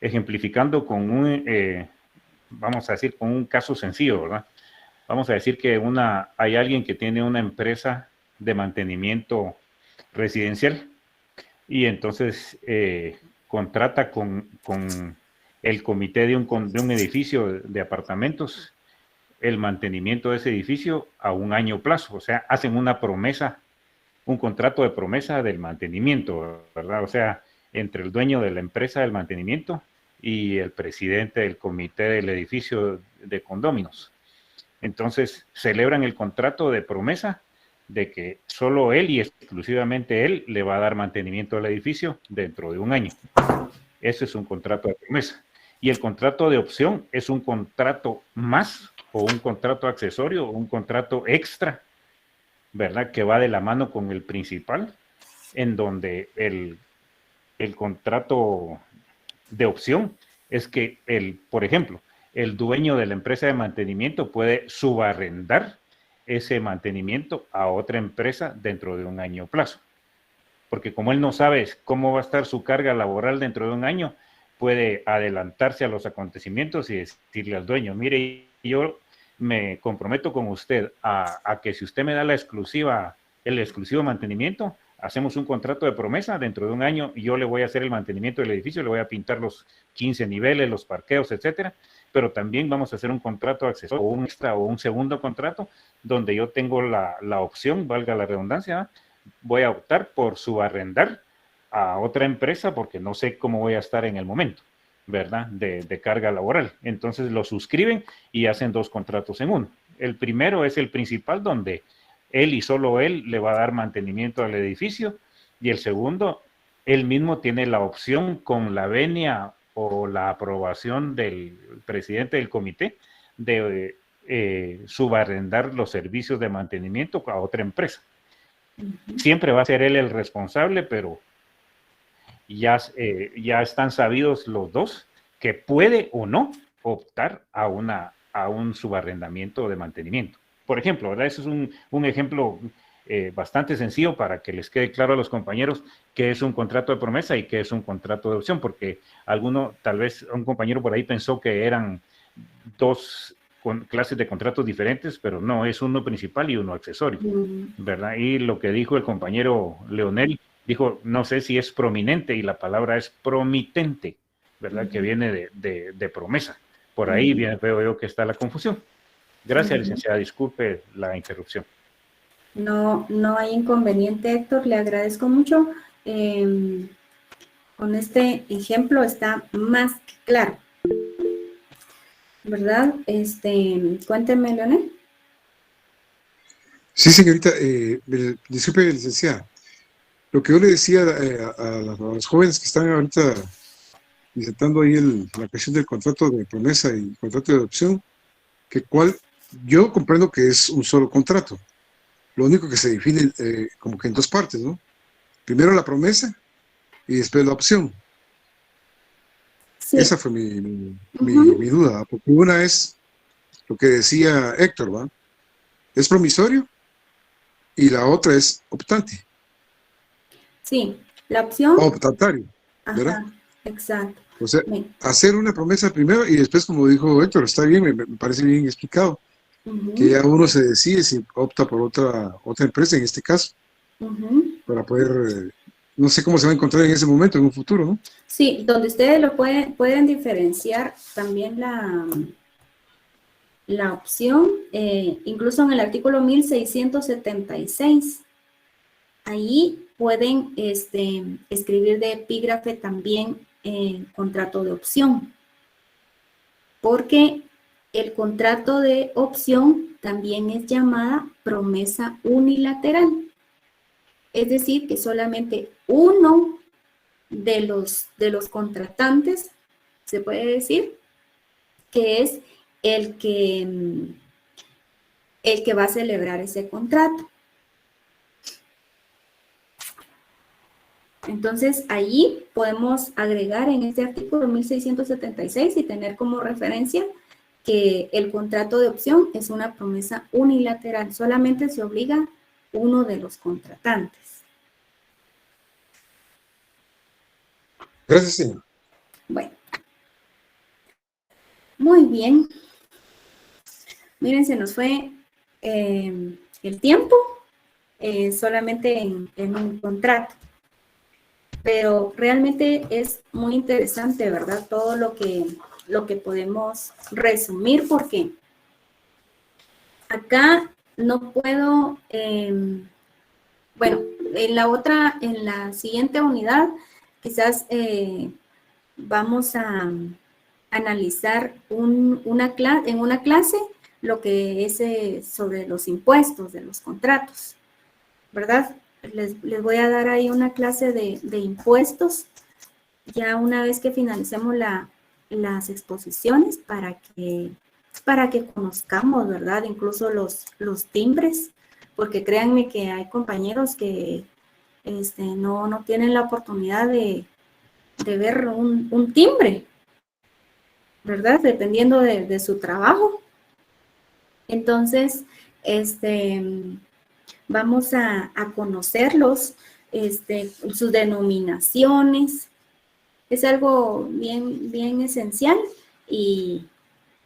ejemplificando con vamos a decir, con un caso sencillo, ¿verdad? Vamos a decir que hay alguien que tiene una empresa de mantenimiento residencial y entonces contrata con el comité de un edificio de apartamentos el mantenimiento de ese edificio a un año plazo, o sea, hacen una promesa, un contrato de promesa del mantenimiento, ¿verdad? O sea, entre el dueño de la empresa del mantenimiento y el presidente del comité del edificio de condóminos. Entonces, celebran el contrato de promesa de que solo él y exclusivamente él le va a dar mantenimiento al edificio dentro de un año. Ese es un contrato de promesa. Y el contrato de opción es un contrato más o un contrato accesorio o un contrato extra, ¿verdad? Que va de la mano con el principal, en donde el contrato de opción es que por ejemplo, el dueño de la empresa de mantenimiento puede subarrendar ese mantenimiento a otra empresa dentro de un año plazo. Porque como él no sabe cómo va a estar su carga laboral dentro de un año, puede adelantarse a los acontecimientos y decirle al dueño, mire, yo me comprometo con usted a que si usted me da el exclusivo mantenimiento, hacemos un contrato de promesa, dentro de un año yo le voy a hacer el mantenimiento del edificio, le voy a pintar los 15 niveles, los parqueos, etcétera, pero también vamos a hacer un contrato accesorio, o un extra o un segundo contrato, donde yo tengo la opción, valga la redundancia, voy a optar por subarrendar a otra empresa porque no sé cómo voy a estar en el momento, ¿verdad? De carga laboral. Entonces lo suscriben y hacen dos contratos en uno. El primero es el principal, donde él y solo él le va a dar mantenimiento al edificio, y el segundo, él mismo tiene la opción con la venia o la aprobación del presidente del comité de subarrendar los servicios de mantenimiento a otra empresa. Siempre va a ser él el responsable, pero ya están sabidos los dos que puede o no optar a un subarrendamiento de mantenimiento. Por ejemplo, ¿verdad? Eso es un ejemplo bastante sencillo para que les quede claro a los compañeros qué es un contrato de promesa y qué es un contrato de opción, porque tal vez un compañero por ahí pensó que eran dos clases de contratos diferentes, pero no, es uno principal y uno accesorio, ¿verdad? Y lo que dijo el compañero Leonel, dijo, no sé si es prominente, y la palabra es promitente, ¿verdad? Que viene de promesa. Por ahí veo yo que está la confusión. Gracias, licenciada, disculpe la interrupción. No hay inconveniente, Héctor, le agradezco mucho. Con este ejemplo está más que claro, ¿verdad? Cuénteme, Leonel. Sí, señorita, disculpe, licenciada. Lo que yo le decía a los jóvenes que están ahorita disertando ahí la cuestión del contrato de promesa y contrato de adopción, yo comprendo que es un solo contrato. Lo único que se define como que en dos partes, ¿no? Primero la promesa y después la opción. Sí. Esa fue mi duda, porque una es lo que decía Héctor, ¿va? Es promisorio y la otra es optante. Sí, la opción. Optatario, ¿verdad? Ajá, exacto. O sea, hacer una promesa primero y después, como dijo Héctor, está bien, me parece bien explicado, que ya uno se decide si opta por otra empresa, en este caso, para poder, no sé cómo se va a encontrar en ese momento, en un futuro, ¿no? Sí, donde ustedes lo pueden diferenciar también la opción, incluso en el artículo 1676, ahí pueden escribir de epígrafe también contrato de opción, porque el contrato de opción también es llamada promesa unilateral. Es decir, que solamente uno de los contratantes, se puede decir, que es el que va a celebrar ese contrato. Entonces, allí podemos agregar en este artículo 1676 y tener como referencia que el contrato de opción es una promesa unilateral. Solamente se obliga uno de los contratantes. Gracias, señor. Bueno. Muy bien. Miren, se nos fue el tiempo solamente en un contrato. Pero realmente es muy interesante, ¿verdad? Todo lo que podemos resumir, porque acá no puedo, bueno, en la siguiente unidad, quizás vamos a analizar en una clase lo que es sobre los impuestos de los contratos, ¿verdad? Les voy a dar ahí una clase de impuestos, ya una vez que finalicemos las exposiciones, para que conozcamos, ¿verdad? Incluso los timbres, porque créanme que hay compañeros que no tienen la oportunidad de ver un timbre, ¿verdad? Dependiendo de su trabajo. Entonces, vamos a conocerlos, sus denominaciones. Es algo bien esencial y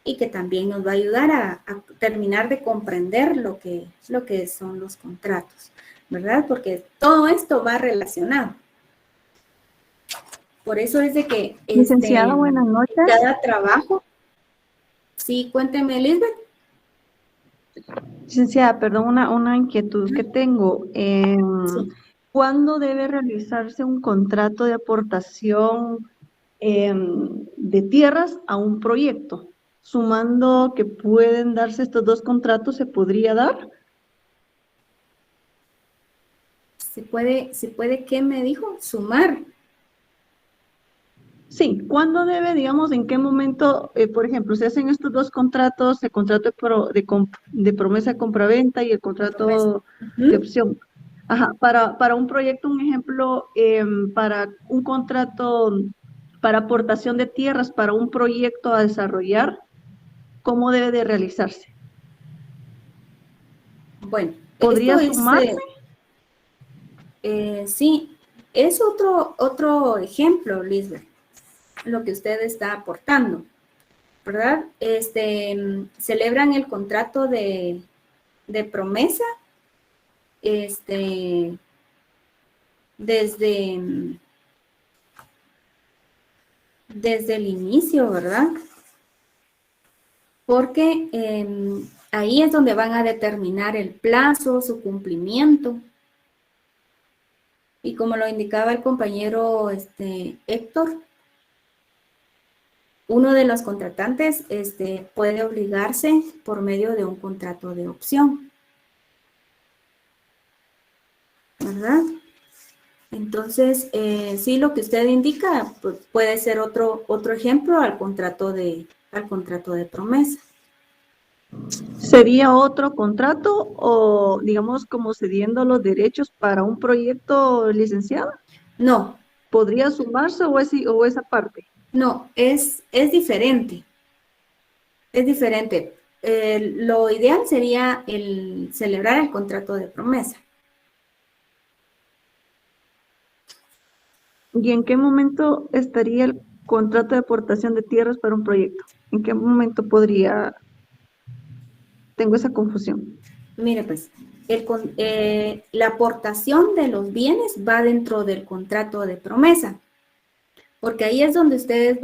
que también nos va a ayudar a terminar de comprender lo que son los contratos, ¿verdad? Porque todo esto va relacionado. Por eso es de que Licenciada, buenas noches. Cada trabajo. Sí, cuénteme, Elizabeth. Licenciada, perdón, una inquietud que tengo. ¿Cuándo debe realizarse un contrato de aportación de tierras a un proyecto? Sumando que pueden darse estos dos contratos, ¿se podría dar? ¿Se puede qué me dijo? Sumar. Sí, ¿cuándo debe, digamos, en qué momento, por ejemplo, se hacen estos dos contratos, el contrato de promesa de compraventa y el contrato de opción? Ajá, para un proyecto, un ejemplo, para un contrato para aportación de tierras para un proyecto a desarrollar, ¿cómo debe de realizarse? Bueno, ¿podría sumarse? Sí, es otro ejemplo, Lisbeth, lo que usted está aportando, ¿verdad? Celebran el contrato de promesa, desde el inicio, ¿verdad? Porque ahí es donde van a determinar el plazo, su cumplimiento. Y como lo indicaba el compañero Héctor, uno de los contratantes puede obligarse por medio de un contrato de opción, ¿verdad? Entonces, sí, lo que usted indica pues, puede ser otro ejemplo al contrato de promesa. ¿Sería otro contrato o, digamos, como cediendo los derechos para un proyecto, licenciada? No. ¿Podría sumarse o esa parte? No, es diferente. Es diferente. Lo ideal sería celebrar el contrato de promesa. ¿Y en qué momento estaría el contrato de aportación de tierras para un proyecto? ¿En qué momento podría? Tengo esa confusión. Mire, pues, la aportación de los bienes va dentro del contrato de promesa, porque ahí es donde ustedes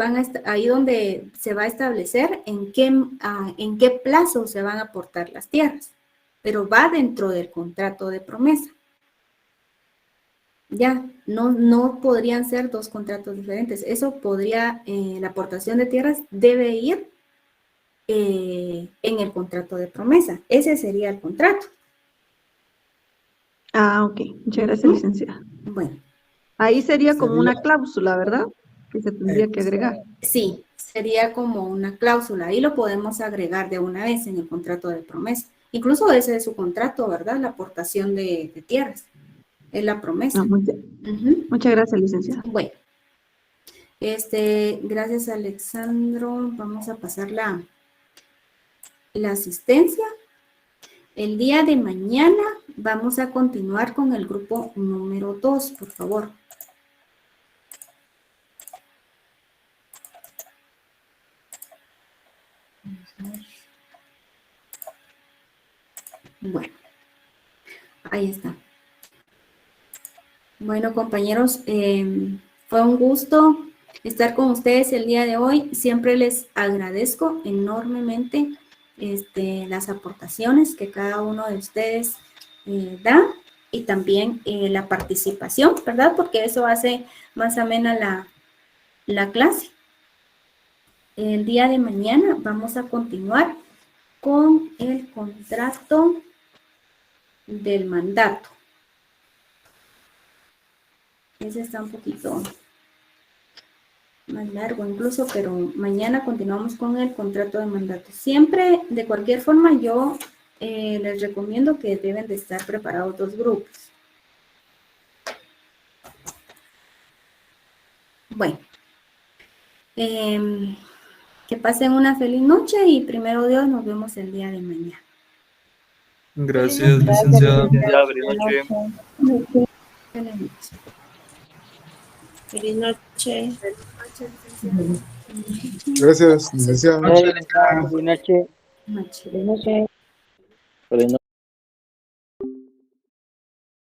ahí donde se va a establecer en qué plazo se van a aportar las tierras, pero va dentro del contrato de promesa. Ya, no podrían ser dos contratos diferentes. Eso podría, la aportación de tierras debe ir en el contrato de promesa. Ese sería el contrato. Ah, ok. Muchas gracias, licenciada. Bueno. Ahí sería como una cláusula, ¿verdad? Que se tendría que agregar. Sí, sería como una cláusula. Ahí lo podemos agregar de una vez en el contrato de promesa. Incluso ese es su contrato, ¿verdad? La aportación de tierras. Es la promesa. Muchas gracias, licenciada. Bueno. Gracias, Alexandro. Vamos a pasar la asistencia. El día de mañana vamos a continuar con el grupo número 2, por favor. Bueno, ahí está. Bueno, compañeros, fue un gusto estar con ustedes el día de hoy. Siempre les agradezco enormemente las aportaciones que cada uno de ustedes da y también la participación, ¿verdad? Porque eso hace más amena la clase. El día de mañana vamos a continuar con el contrato del mandato. Ese está un poquito más largo incluso, pero mañana continuamos con el contrato de mandato. Siempre, de cualquier forma, yo les recomiendo que deben de estar preparados 2 grupos. Bueno, que pasen una feliz noche y primero Dios nos vemos el día de mañana. Gracias, licenciada. Feliz noche. Feliz noche. Gracias, licenciada. Buenas noches. Feliz noche. Feliz noche.